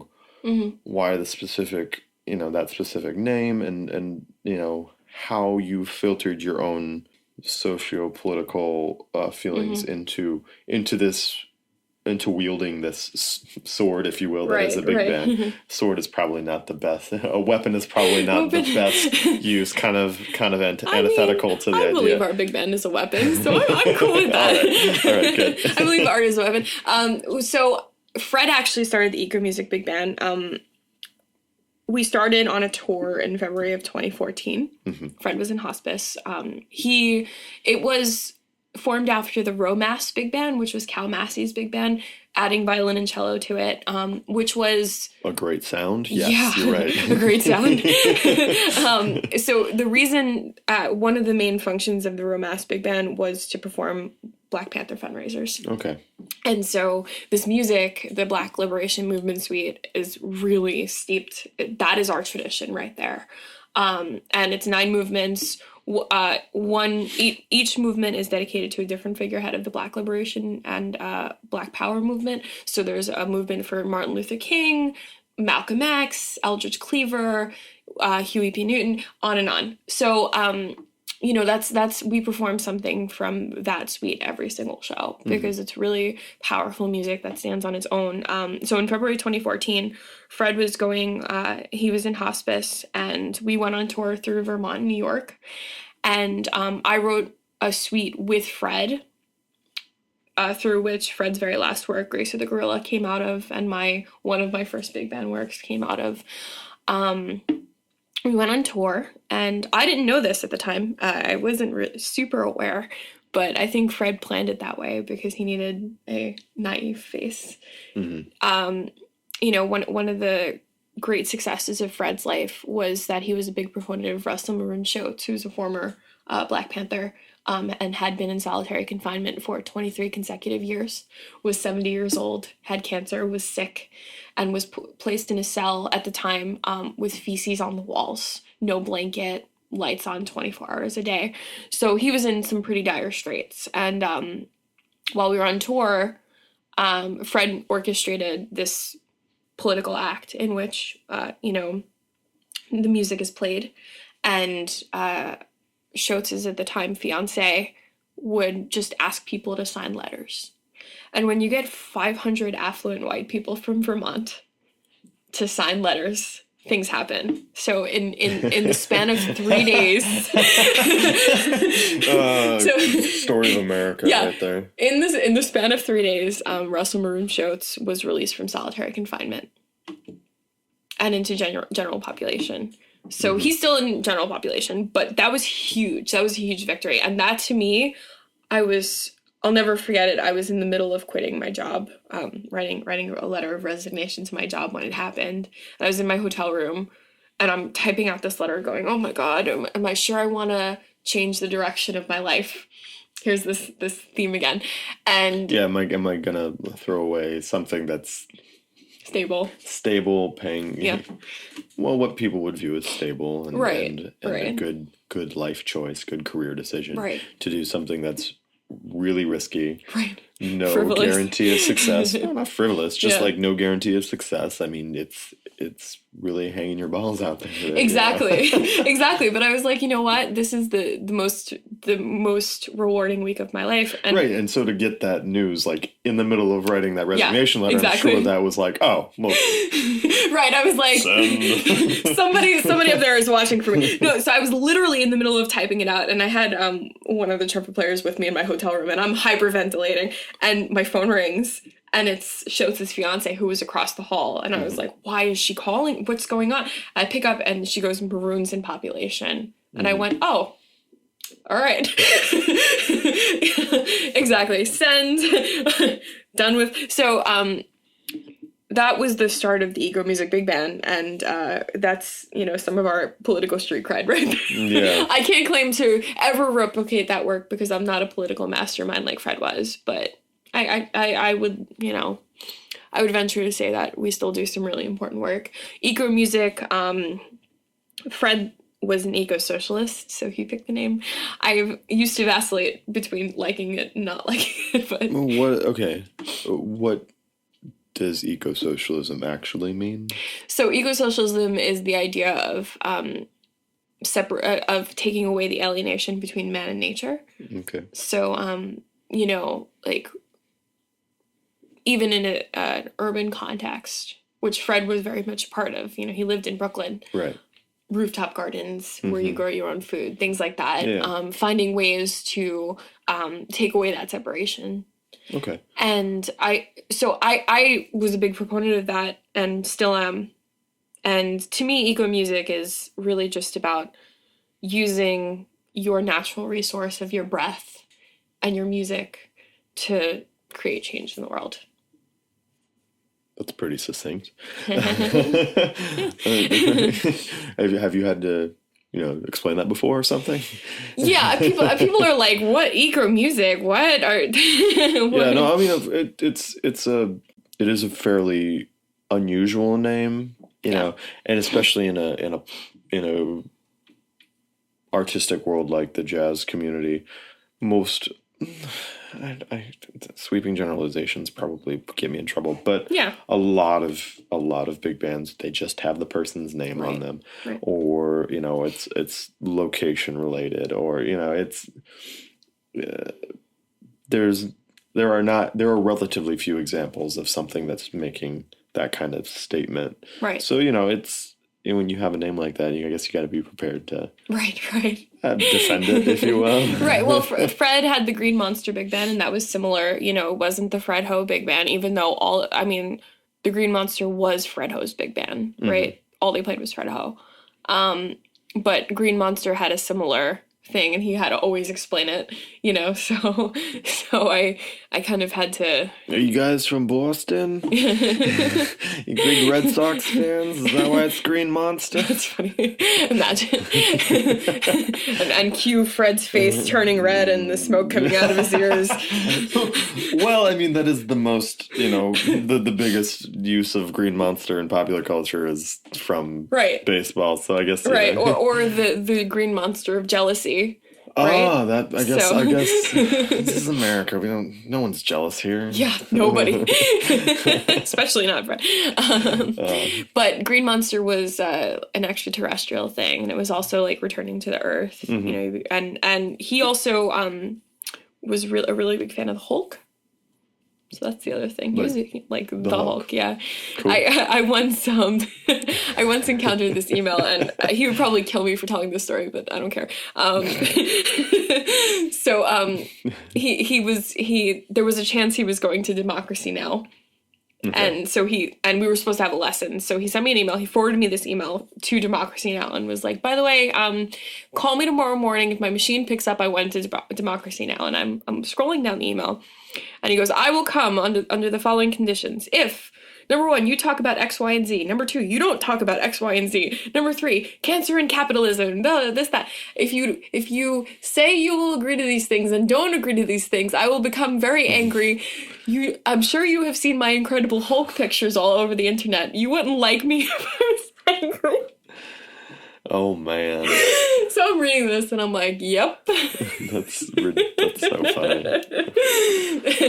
why the specific that specific name and how you filtered your own socio-political feelings into wielding this sword, if you will, that is a big band. Sword is probably not the best. A weapon is probably not the best use. Kind of antithetical to the idea. I believe our big band is a weapon, so I'm cool with that. All right, good. I believe art is a weapon. So Fred actually started the Eco Music Big Band. We started on a tour in February of 2014. Fred was in hospice. It was formed after the Romass Big Band, which was Cal Massey's big band, adding violin and cello to it, which was a great sound. Yes, you're right. A great sound. So the reason, one of the main functions of the Romass Big Band was to perform Black Panther fundraisers. Okay. And so this music, the Black Liberation Movement Suite, is really steeped. That is our tradition right there. And it's 9 movements. Each movement is dedicated to a different figurehead of the Black Liberation and Black Power movement. So there's a movement for Martin Luther King, Malcolm X, Eldridge Cleaver, Huey P. Newton, on and on. So we perform something from that suite every single show because it's really powerful music that stands on its own. So in February 2014, Fred was he was in hospice, and we went on tour through Vermont and New York. And I wrote a suite with Fred, through which Fred's very last work, Grace of the Gorilla, came out of, and one of my first big band works came out of. We went on tour, and I didn't know this at the time. I wasn't really super aware, but I think Fred planned it that way because he needed a naive face. Mm-hmm. One of the great successes of Fred's life was that he was a big proponent of Russell Maroon Shoatz, who's a former Black Panther, and had been in solitary confinement for 23 consecutive years, was 70 years old, had cancer, was sick, and was placed in a cell at the time with feces on the walls, no blanket, lights on 24 hours a day. So he was in some pretty dire straits. And while we were on tour, Fred orchestrated this political act in which, the music is played, and Shoatz's at the time fiance would just ask people to sign letters. And when you get 500 affluent white people from Vermont to sign letters, things happen. So in the span of 3 days, story of America, right there. In the span of 3 days, Russell Maroon Shoatz was released from solitary confinement and into general population. So he's still in general population, but that was huge. That was a huge victory. And that, to me, I'll never forget it. I was in the middle of quitting my job, writing a letter of resignation to my job when it happened. And I was in my hotel room, and I'm typing out this letter going, oh my God, am I sure I want to change the direction of my life? Here's this theme again. And yeah, am I gonna throw away something that's stable, paying, well, what people would view as stable and a good life choice, good career decision, to do something that's really risky, no frivolous guarantee of success. No, not frivolous, just like no guarantee of success. I mean, it's really hanging your balls out there. Exactly. Exactly. But I was like, you know what? This is the most rewarding week of my life. And and so to get that news, like, in the middle of writing that resignation letter, I'm sure that was like, oh, well. Right. I was like, somebody up there is watching for me. No, so I was literally in the middle of typing it out, and I had one of the trumpet players with me in my hotel room, and I'm hyperventilating, and my phone rings. And it's Shoatz's fiance, who was across the hall. And I was like, why is she calling? What's going on? I pick up, and she goes, Maroons in population. And I went, oh, all right. Exactly. Send. Done with. So that was the start of the Ego Music Big Band. And that's, some of our political street cred, right? Yeah. I can't claim to ever replicate that work because I'm not a political mastermind like Fred was. But I would, I would venture to say that we still do some really important work. Eco music, Fred was an eco-socialist, so he picked the name. I used to vacillate between liking it and not liking it, but... What does eco-socialism actually mean? So eco-socialism is the idea of of taking away the alienation between man and nature. Okay. So, even in an urban context, which Fred was very much a part of. He lived in Brooklyn. Right. Rooftop gardens where you grow your own food, things like that. Yeah. Finding ways to take away that separation. Okay. And I was a big proponent of that and still am. And to me, eco music is really just about using your natural resource of your breath and your music to create change in the world. That's pretty succinct. Have you had to, explain that before or something? Yeah, people are like, "What eco music? What are?" Yeah, no, I mean, it is a fairly unusual name, know, and especially in a artistic world like the jazz community, most sweeping generalizations probably get me in trouble, but Yeah. a lot of big bands, they just have the person's name on them, or it's location related, or it's there are relatively few examples of something that's making that kind of statement. Right. So when you have a name like that, I guess you got to be prepared to Right. defend it, if you will. Right. Well, Fred had the Green Monster Big Band, and that was similar. It wasn't the Fred Ho Big Band, even though the Green Monster was Fred Ho's big band, right? Mm-hmm. All they played was Fred Ho. But Green Monster had a similar thing, and he had to always explain it, so I kind of had to. Are you guys from Boston? You big Red Sox fans? Is that why it's Green Monster? That's funny. Imagine. and cue Fred's face turning red and the smoke coming out of his ears. Well, that is the most, the biggest use of Green Monster in popular culture is from baseball, so I guess. Right, or the Green Monster of jealousy. Right? Oh, that I guess this is America. No one's jealous here. Yeah, nobody, especially not Fred. But Green Monster was an extraterrestrial thing, and it was also like returning to the Earth. Mm-hmm. And he also was a really big fan of the Hulk. So that's the other thing. He was like the Hulk, yeah. Cool. I once I once encountered this email, and he would probably kill me for telling this story, but I don't care. So there was a chance he was going to Democracy Now! Okay. And so we were supposed to have a lesson. So he sent me an email. He forwarded me this email to Democracy Now! And was like, by the way, call me tomorrow morning. If my machine picks up, I went to Democracy Now! And I'm scrolling down the email. And he goes, I will come under the following conditions. If, number 1, you talk about X, Y, and Z. Number 2, you don't talk about X, Y, and Z. Number 3, cancer and capitalism, this, that. If you say you will agree to these things and don't agree to these things, I will become very angry. I'm sure you have seen my Incredible Hulk pictures all over the internet. You wouldn't like me if I was angry. Oh, man. So I'm reading this, and I'm like, yep. That's so funny.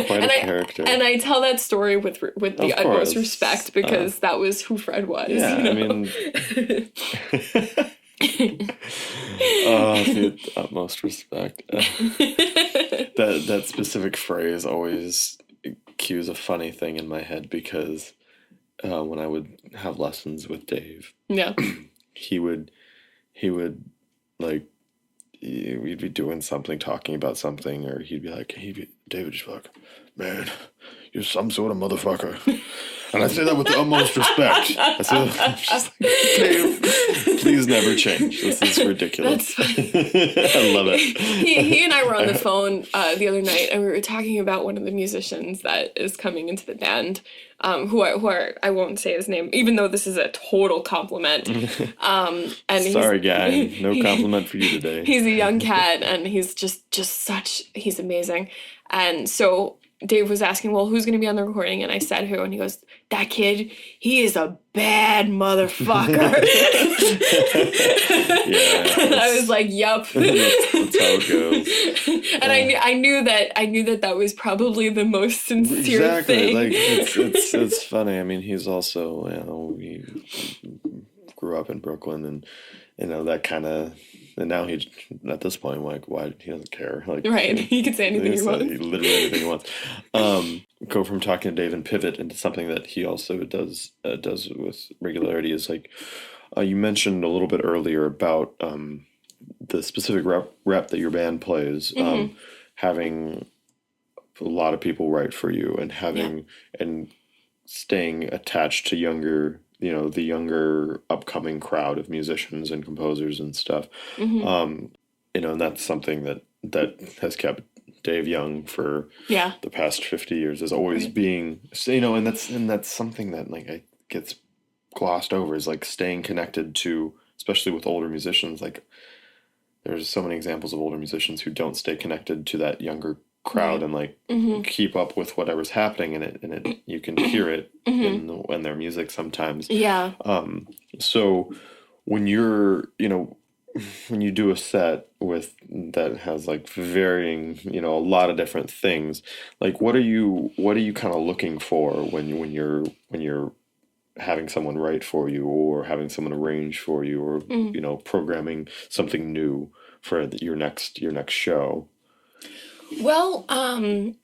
Quite a character. And I tell that story with the utmost respect, because that was who Fred was. Yeah, the utmost respect. That specific phrase always cues a funny thing in my head, because when I would have lessons with Dave, yeah, he would like, we'd be doing something, talking about something, or he'd be like, David would just be like, man, you're some sort of motherfucker. And I say that with the utmost respect. I say that, just like, Dave, please never change. This is ridiculous. That's funny. I love it. He and I were on the phone the other night, and we were talking about one of the musicians that is coming into the band, who I won't say his name, even though this is a total compliment. And sorry, guy, no compliment for you today. He's a young cat, and he's he's amazing. And so Dave was asking, well, who's going to be on the recording? And I said who, and he goes, that kid, he is a bad motherfucker. And I was like, yup. That's how it goes. And I knew that was probably the most sincere thing. Like, it's funny. He's also, he grew up in Brooklyn, and that kind of. And now he's, at this point, like, why, he doesn't care. Like, right, he can say anything he wants. Literally anything he wants. Go from talking to Dave and pivot into something that he also does with regularity is, like, you mentioned a little bit earlier about the specific rep that your band plays, having a lot of people write for you, and and staying attached to the younger upcoming crowd of musicians and composers and stuff. And that's something that has kept Dave young for the past 50 years, is always being, and that's something that, like, gets glossed over, is like staying connected to, especially with older musicians. Like, there's so many examples of older musicians who don't stay connected to that younger crowd and like keep up with whatever's happening in it, you can hear it in their music sometimes. Yeah. So when you're, when you do a set with that has like varying, a lot of different things, like what are you kind of looking for when you're having someone write for you or having someone arrange for you or programming something new for your next show? Well, and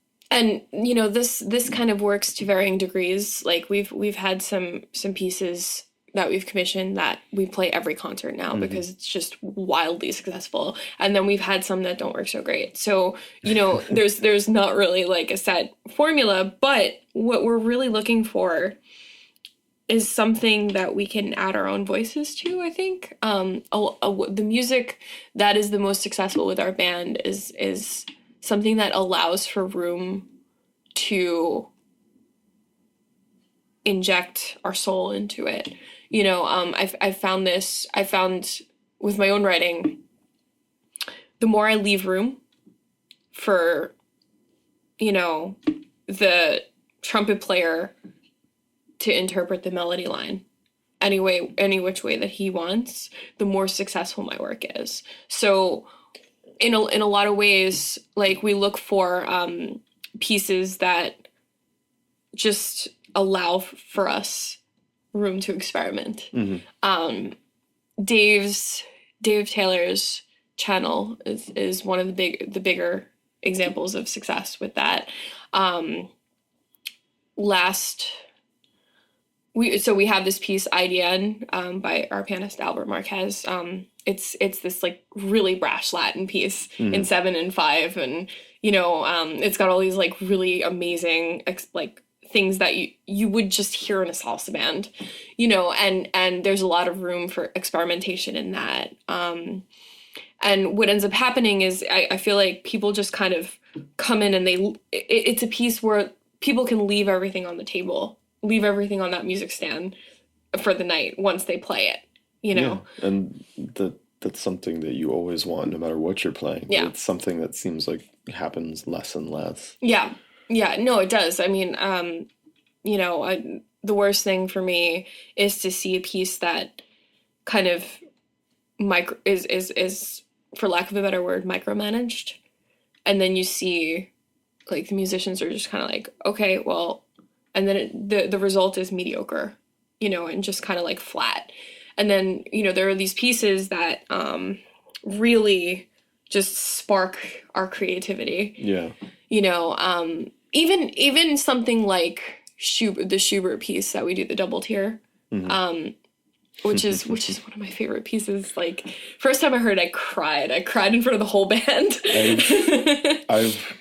this kind of works to varying degrees. Like we've had some pieces that we've commissioned that we play every concert now because it's just wildly successful. And then we've had some that don't work so great. So, there's not really like a set formula, but what we're really looking for is something that we can add our own voices to, I think. The music that is the most successful with our band is something that allows for room to inject our soul into it. I found with my own writing, the more I leave room for, the trumpet player to interpret the melody line any which way that he wants, the more successful my work is. So in a lot of ways, like we look for pieces that just allow for us room to experiment. Dave Taylor's channel is one of the bigger examples of success with that. We have this piece IDN by our pianist Albert Marquez. It's this like really brash Latin piece in 7/5, and it's got all these like really amazing things that you would just hear in a salsa band, and there's a lot of room for experimentation in that. And what ends up happening is I feel like people just kind of come in and it's a piece where people can leave everything on the table, leave everything on that music stand for the night once they play it, Yeah, and that's something that you always want, no matter what you're playing. Yeah. It's something that seems like happens less and less. Yeah. Yeah, no, it does. I mean, the worst thing for me is to see a piece that kind of is for lack of a better word, micromanaged. And then you see like the musicians are just kind of like, okay, well, and then the result is mediocre, and just kind of like flat. And then, there are these pieces that really just spark our creativity. Yeah. Even something like the Schubert piece that we do, the double tier, which is one of my favorite pieces. Like, first time I heard it, I cried in front of the whole band. I've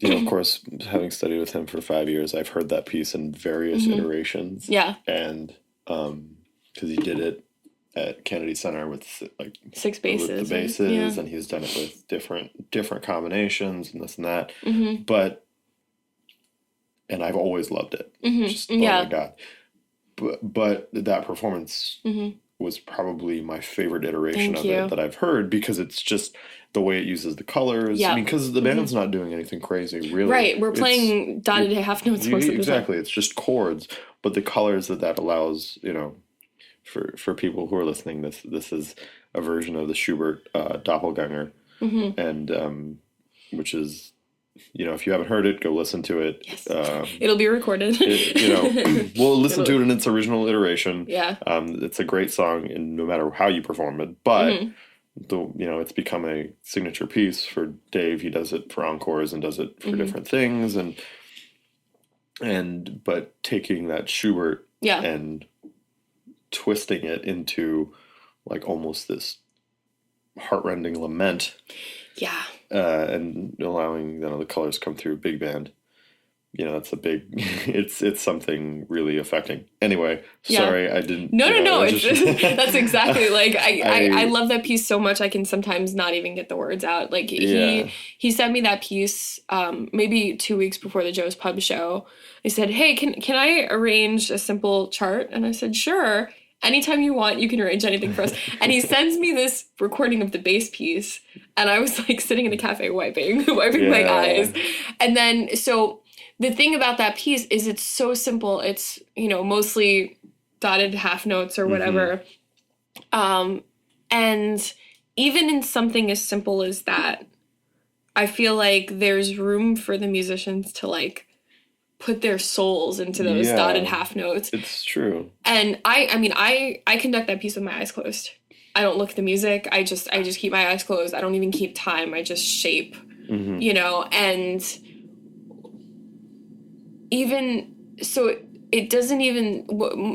of course, having studied with him for 5 years, I've heard that piece in various iterations. Yeah. And because he did it at Kennedy Center with like 6 basses, with the basses, and he's done it with different combinations and this and that. And I've always loved it. Just oh my god! But that performance was probably my favorite iteration of it that I've heard, because it's just the way it uses the colors. Yeah. I mean, because the band's not doing anything crazy, really. Right, we're playing dotted half notes most of the time. Exactly, it's just chords, but the colors that allows, for people who are listening, this is a version of the Schubert Doppelganger, and which is, if you haven't heard it, go listen to it. Yes. It'll be recorded. We'll listen to it in its original iteration. Yeah. It's a great song, and no matter how you perform it, but it's become a signature piece for Dave. He does it for encores and does it for different things, but taking that Schubert and twisting it into like almost this heartrending lament. Yeah. And allowing the colors come through big band. That's a big. It's something really affecting. Anyway, sorry, I didn't. No. That's exactly like I love that piece so much. I can sometimes not even get the words out. Like he sent me that piece maybe 2 weeks before the Joe's Pub show. He said, "Hey, can I arrange a simple chart?" And I said, "Sure. Anytime you want, you can arrange anything for us." And he sends me this recording of the bass piece, and I was like sitting in a cafe wiping my eyes. And then so the thing about that piece is it's so simple. It's, mostly dotted half notes or whatever. And even in something as simple as that, I feel like there's room for the musicians to like put their souls into those dotted half notes. It's true. And I conduct that piece with my eyes closed. I don't look at the music. I just keep my eyes closed. I don't even keep time. I just shape, you know, and even so it doesn't even,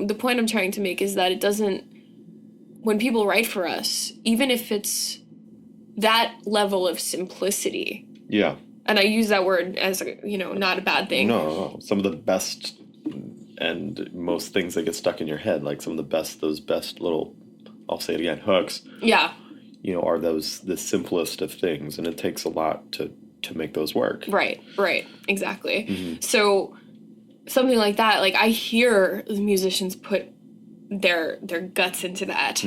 the point I'm trying to make is that it doesn't, when people write for us, even if it's that level of simplicity. Yeah. And I use that word as, you know, not a bad thing. No. Some of the best and most things that get stuck in your head, like some of those best little, I'll say it again, hooks. Yeah. You know, are the simplest of things, and it takes a lot to make those work. Right, exactly. So something like that, like I hear the musicians put their guts into that.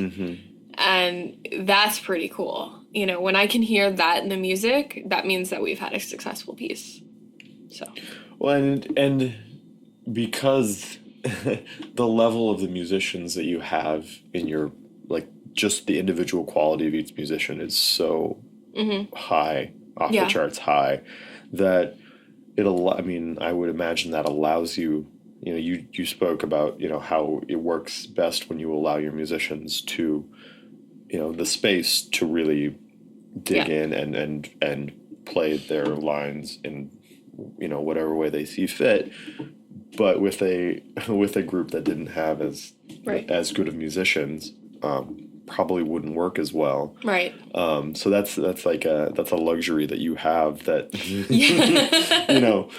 And that's pretty cool. You know, when I can hear that in the music, that means that we've had a successful piece. So. Well, and because the level of the musicians that you have in your, like, just the individual quality of each musician is so high, off the charts high, that I would imagine that allows you, you know, you spoke about, you know, how it works best when you allow your musicians to, you know, the space to really dig in and play their lines in, you know, whatever way they see fit. But with a group that didn't have as good of musicians, probably wouldn't work as well. Right. So that's like that's a luxury that you have that you know.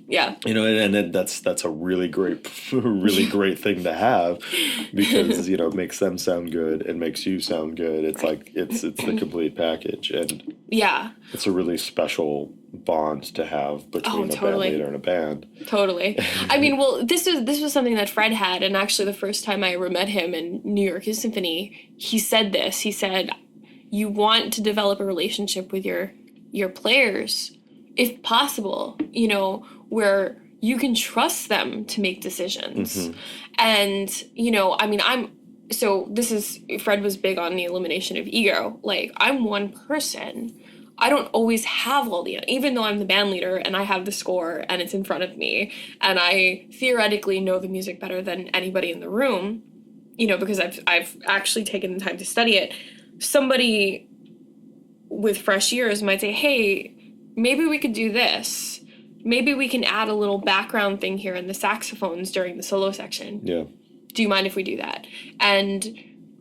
Yeah. You know, and that's a really great thing to have, because, you know, it makes them sound good, it makes you sound good. It's like it's the complete package, and it's a really special bond to have between a band leader and a band. Totally. I mean, well, this was something that Fred had, and actually the first time I ever met him in New York Symphony, he said this. He said, you want to develop a relationship with your players, if possible, you know, where you can trust them to make decisions. And, you know, I mean, Fred was big on the elimination of ego. Like, I'm one person. I don't always have even though I'm the band leader and I have the score and it's in front of me and I theoretically know the music better than anybody in the room, you know, because I've actually taken the time to study it. Somebody with fresh ears might say, hey, maybe we could do this. Maybe we can add a little background thing here in the saxophones during the solo section. Yeah. Do you mind if we do that? And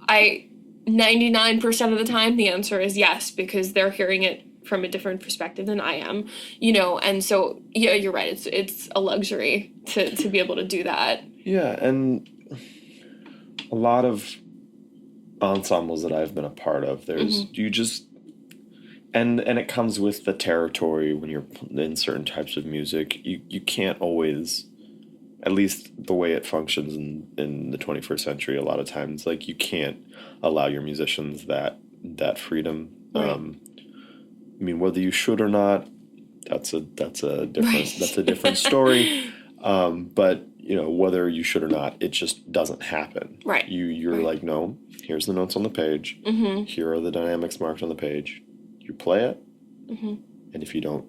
99% of the time, the answer is yes, because they're hearing it from a different perspective than I am, you know, and so, yeah, you're right. It's a luxury to be able to do that. Yeah, and a lot of ensembles that I've been a part of, there's, you just, and it comes with the territory when you're in certain types of music. You can't always, at least the way it functions in the 21st century, a lot of times, like, you can't allow your musicians that freedom. Right. I mean, whether you should or not, that's a different story. But, you know, whether you should or not, it just doesn't happen. Right. You're like, no, here's the notes on the page. Here are the dynamics marked on the page. You play it, and if you don't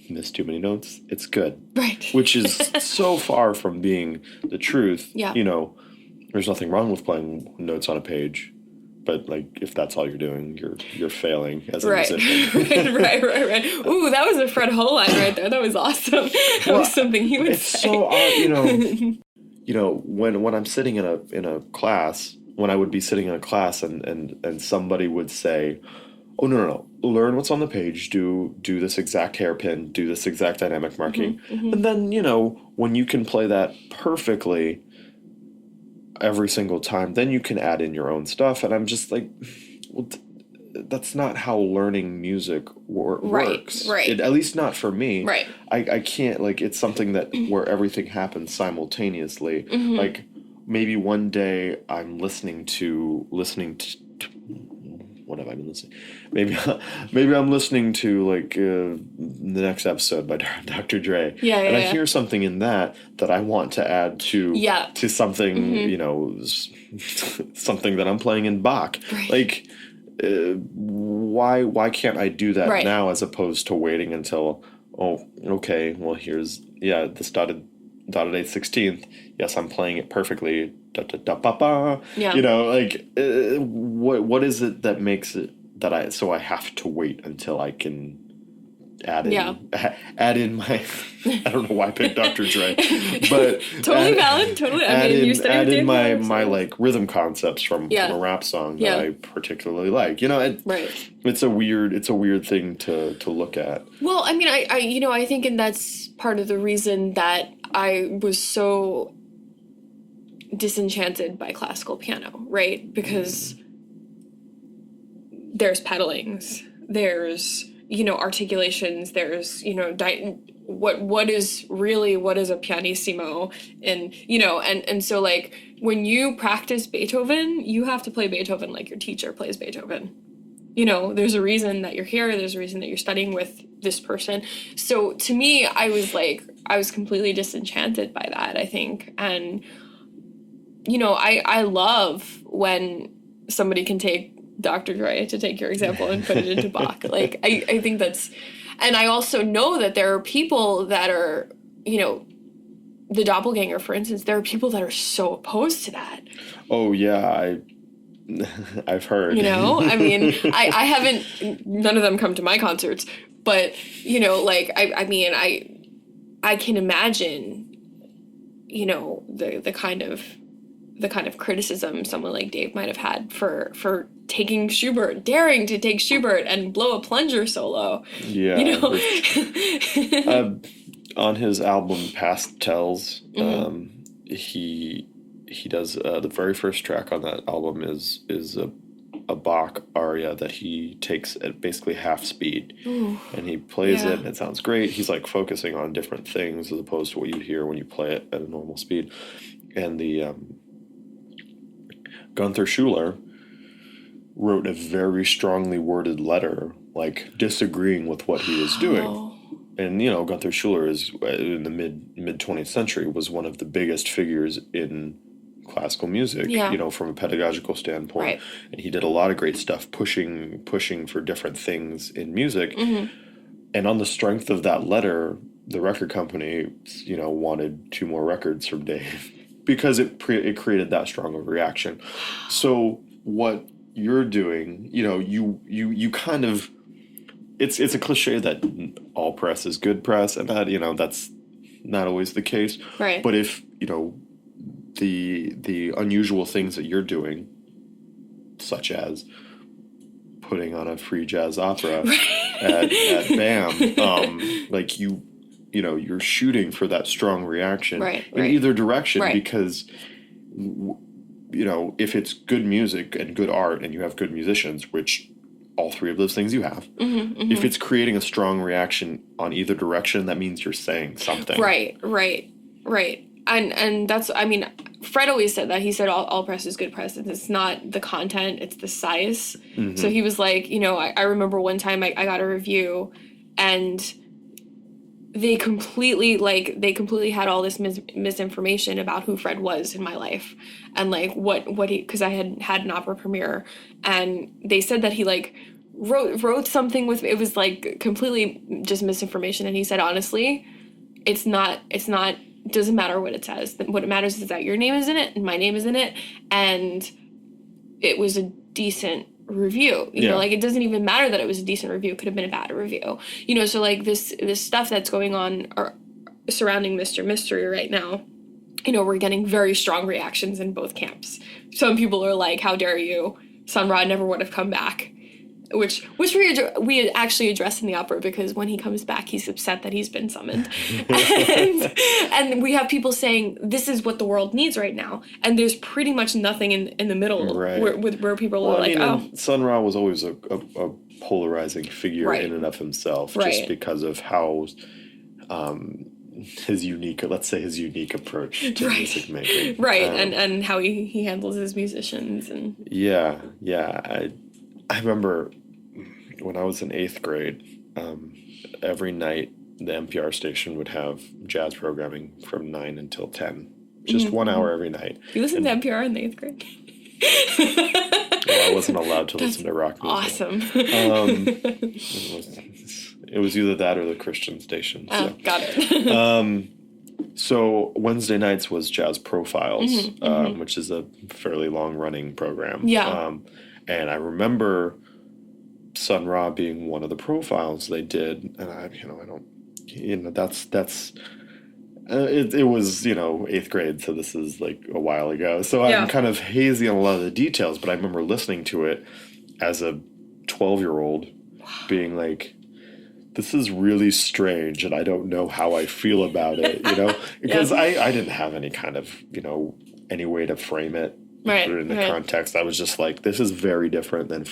miss too many notes, it's good. Right. Which is so far from being the truth. Yeah. You know, there's nothing wrong with playing notes on a page, but, like, if that's all you're doing, you're failing as a musician. Right. Ooh, that was a Fred Ho line right there. That was awesome. That was something he would say. It's so odd, you know. You know, when I'm sitting in a class, when I would be sitting in a class and somebody would say, oh, no, learn what's on the page, do this exact hairpin, do this exact dynamic marking. And then, you know, when you can play that perfectly every single time, then you can add in your own stuff. And I'm just like, well, that's not how learning music works. Right. At least not for me. Right. I can't, like, it's something that where everything happens simultaneously. Like, maybe one day I'm listening to what have I been listening? Maybe I'm listening to, like, the next episode by Dr. Dre. And I hear something in that I want to add to something, you know, something that I'm playing in Bach. Right. Like, why can't I do that Right. now as opposed to waiting until, oh, okay, well, here's, this dotted 8/16th. Yes, I'm playing it perfectly. Da, da, da, ba, ba. Yeah. Like, what is it that makes it that I have to wait until I can add in my, I don't know why I picked Dr. Dre, but Totally valid. Totally. I mean, you're studying add in my so. like rhythm concepts from a rap song that I particularly like. Right. It's a weird thing to look at. Well, I mean, I think, and that's part of the reason that I was so disenchanted by classical piano, right? Because there's pedalings, there's, articulations, there's, what is a pianissimo, and, and so, like, when you practice Beethoven, you have to play Beethoven like your teacher plays Beethoven. There's a reason that you're here, there's a reason that you're studying with this person. So to me, I was completely disenchanted by that, I think. And, I love when somebody can take Dr. Dre, to take your example, and put it into Bach. Like, I think that's, and I also know that there are people that are, the doppelganger, for instance, there are people that are so opposed to that. Oh, yeah, I've heard. I mean, I haven't, none of them come to my concerts, but, like, I mean, I can imagine, the kind of criticism someone like Dave might have had for taking Schubert, daring to take Schubert and blow a plunger solo. Yeah. On his album Pastels, he does the very first track on that album is a Bach aria that he takes at basically half speed. Ooh, and he plays it and it sounds great. He's like focusing on different things as opposed to what you hear when you play it at a normal speed. And the Gunther Schuller wrote a very strongly worded letter, like disagreeing with what he was doing. And, Gunther Schuller is in the mid 20th century was one of the biggest figures in classical music, from a pedagogical standpoint. Right. And he did a lot of great stuff pushing for different things in music. Mm-hmm. And on the strength of that letter, the record company, wanted 2 more records from Dave because it created that strong of a reaction. So what you're doing, you kind of, it's a cliche that all press is good press, and that, that's not always the case. Right. But if, the unusual things that you're doing, such as putting on a free jazz opera at BAM, like you're shooting for that strong reaction in either direction because, if it's good music and good art and you have good musicians, which all 3 of those things you have, if it's creating a strong reaction on either direction, that means you're saying something. Right. And that's, I mean, Fred always said that. He said all press is good press. It's not the content, it's the size. Mm-hmm. So he was like, I remember one time I got a review and they completely had all this misinformation about who Fred was in my life and like what he, because I had an opera premiere, and they said that he like wrote something with, it was like completely just misinformation. And he said, honestly, it's not doesn't matter what it says. What matters is that your name is in it and my name is in it, and it was a decent review. You know, like it doesn't even matter that it was a decent review. It could have been a bad review. So like this stuff that's going on surrounding Mr. Mystery right now, we're getting very strong reactions in both camps. Some people are like, how dare you? Sun Ra never would have come back. Which we actually address in the opera, because when he comes back, he's upset that he's been summoned. and we have people saying, this is what the world needs right now. And there's pretty much nothing in the middle where people are like, Sun Ra was always a polarizing figure in and of himself, just because of how his unique approach to music making. And how he handles his musicians. And I remember when I was in 8th grade, every night the NPR station would have jazz programming from 9 until 10. Just 1 hour every night. You listened to NPR in the 8th grade? I wasn't allowed to listen to rock music. Awesome. It was either that or the Christian station. So. Oh, got it. So Wednesday nights was Jazz Profiles, which is a fairly long-running program. Yeah. And I remember Sun Ra being one of the profiles they did, and it was, 8th grade, so this is like a while ago. So I'm kind of hazy on a lot of the details, but I remember listening to it as a 12-year-old being like, this is really strange, and I don't know how I feel about it, because I didn't have any kind of, any way to frame it, put it in the context. I was just like, this is very different than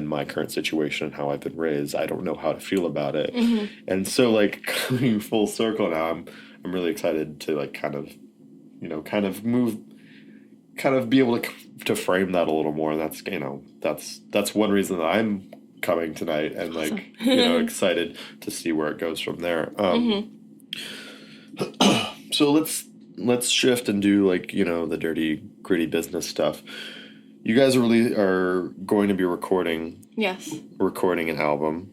my current situation and how I've been raised. I don't know how to feel about it. Mm-hmm. And so like coming full circle now, I'm really excited to like kind of be able to frame that a little more. And that's one reason that I'm coming tonight and like, excited to see where it goes from there. So let's shift and do like, the dirty, gritty business stuff. You guys are going to be recording an album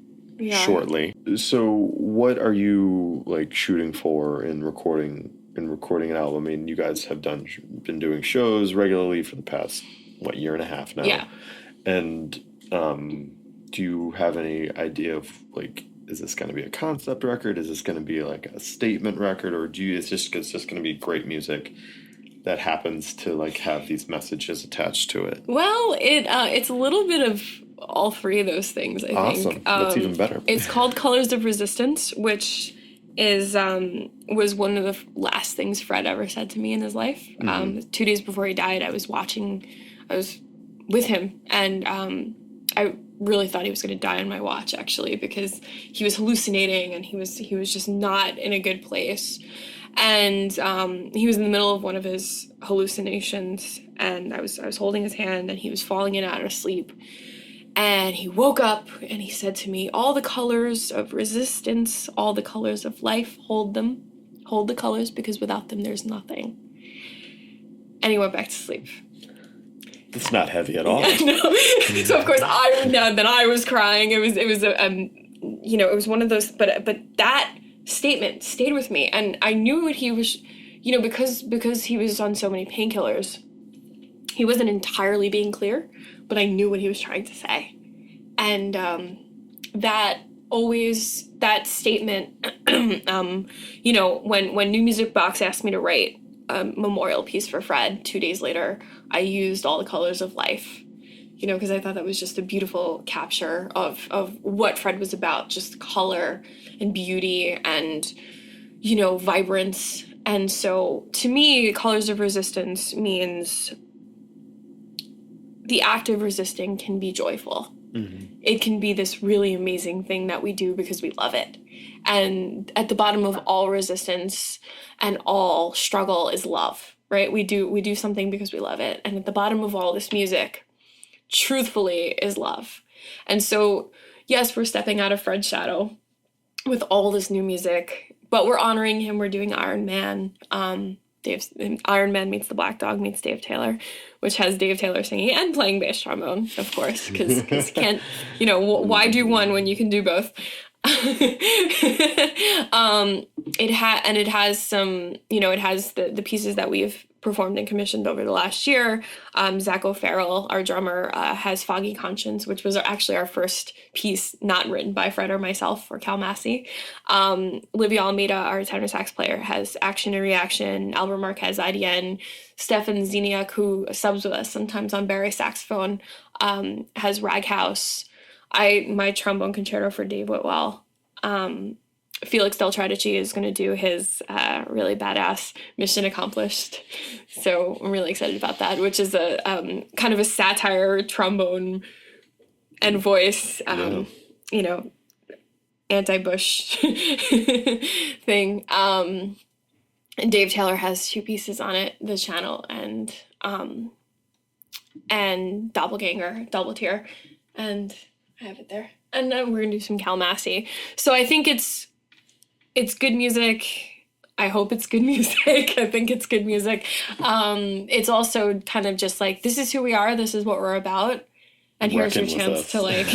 shortly. So what are you like shooting for in recording an album? I mean, you guys have been doing shows regularly for the past year and a half now. Yeah. And do you have any idea of like, is this going to be a concept record? Is this going to be like a statement record, or it's just going to be great music that happens to like have these messages attached to it? Well, it's a little bit of all three of those things, I think. Awesome. That's even better. It's called Colors of Resistance, which was one of the last things Fred ever said to me in his life. 2 days before he died, I was with him, and I really thought he was going to die on my watch, actually, because he was hallucinating and he was just not in a good place. And he was in the middle of one of his hallucinations, and I was holding his hand, and he was falling in and out of sleep. And he woke up, and he said to me, "All the colors of resistance, all the colors of life, hold them. Hold the colors, because without them, there's nothing." And he went back to sleep. That's not heavy at all. No. So of course I was crying. It was one of those, but that statement stayed with me, and I knew what he was, because he was on so many painkillers, he wasn't entirely being clear, but I knew what he was trying to say. And that statement, when New Music Box asked me to write a memorial piece for Fred 2 days later, I used All the Colors of Life, because I thought that was just a beautiful capture of what Fred was about, just color and beauty and, vibrance. And so to me, Colors of Resistance means the act of resisting can be joyful. Mm-hmm. It can be this really amazing thing that we do because we love it. And at the bottom of all resistance and all struggle is love, right? We do something because we love it. And at the bottom of all this music, truthfully, is love. And so, yes, we're stepping out of Fred's shadow with all this new music, but we're honoring him. We're doing Iron Man. Iron Man meets the Black Dog meets Dave Taylor, which has Dave Taylor singing and playing bass trombone, of course, because you can't, why do one when you can do both? It has some, it has the pieces that we've performed and commissioned over the last year. Zach O'Farrell, our drummer, has Foggy Conscience, which was actually our first piece not written by Fred or myself or Cal Massey. Livia Almeida, our tenor sax player, has Action and Reaction. Albert Marquez, IDN. Stefan Ziniak, who subs with us sometimes on Barry saxophone, has Rag House. My trombone concerto for Dave Whitwell. Felix Del Tradici is going to do his really badass Mission Accomplished. So I'm really excited about that, which is a kind of a satire trombone and voice, anti-Bush thing. And Dave Taylor has 2 pieces on it, The Channel and Doppelganger, Double Tier. And I have it there. And then we're going to do some Cal Massey. So I think it's good music. I hope it's good music. I think it's good music. It's also kind of just like, this is who we are. This is what we're about. And here's your Reckon with chance us. to like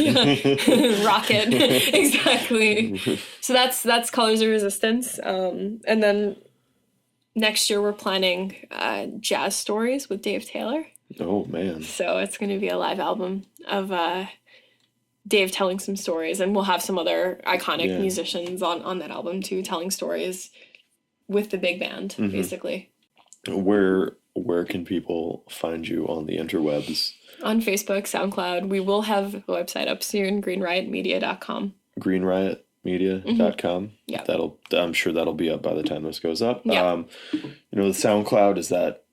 rock it. Exactly. So that's Colors of Resistance. And then next year we're planning Jazz Stories with Dave Taylor. Oh man. So it's going to be a live album of Dave telling some stories, and we'll have some other iconic musicians on that album too, telling stories with the big band, basically. Where can people find you on the interwebs? On Facebook, SoundCloud. We will have a website up soon, greenriotmedia.com. greenriotmedia.com. Yeah. I'm sure that'll be up by the time this goes up. Yeah. The SoundCloud is that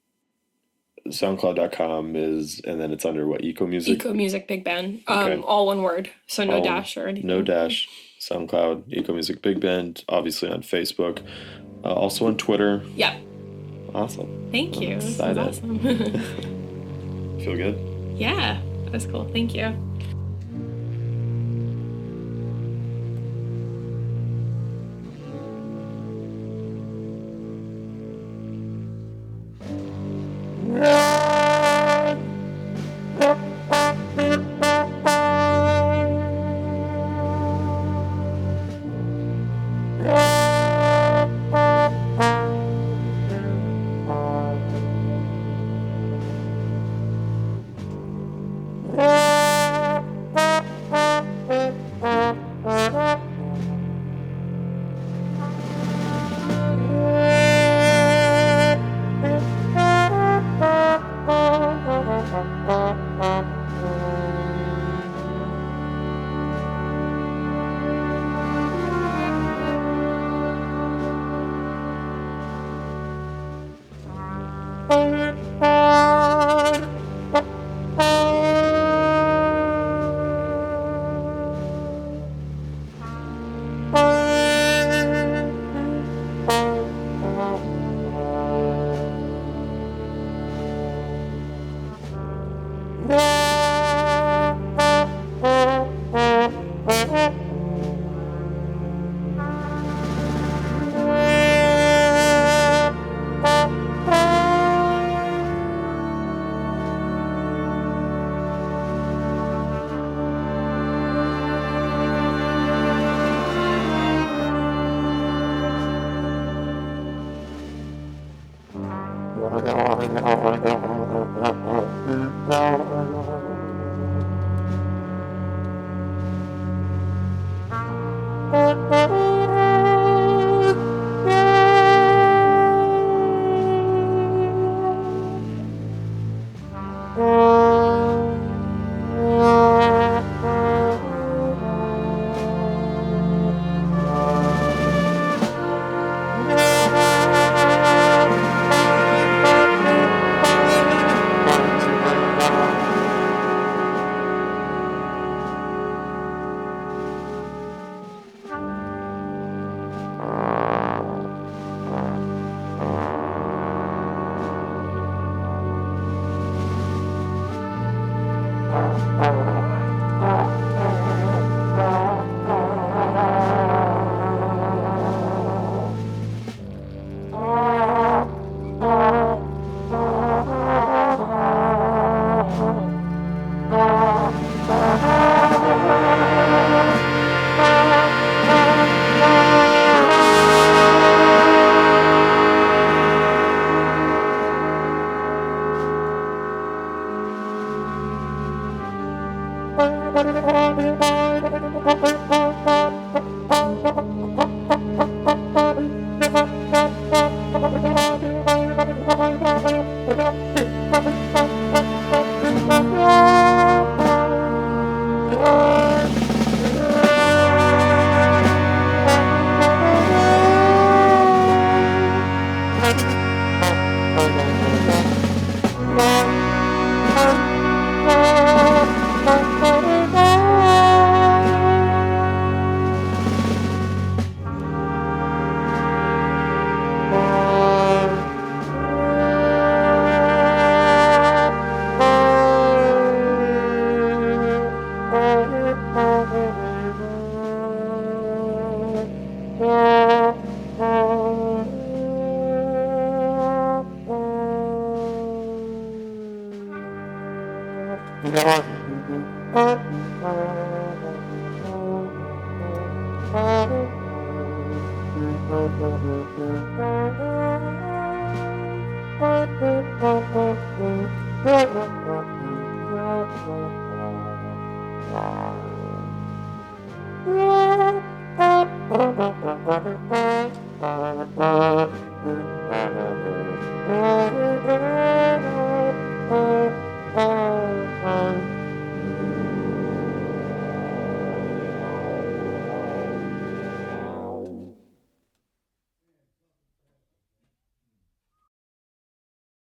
soundcloud.com is, and then it's under what, Eco Music? Eco Music Big Band. Okay. All one word. So no dash or anything. No dash. SoundCloud, Eco Music Big Band, obviously on Facebook, also on Twitter. Yeah. Awesome. Thank you. This is awesome. Feel good? Yeah. That's cool. Thank you.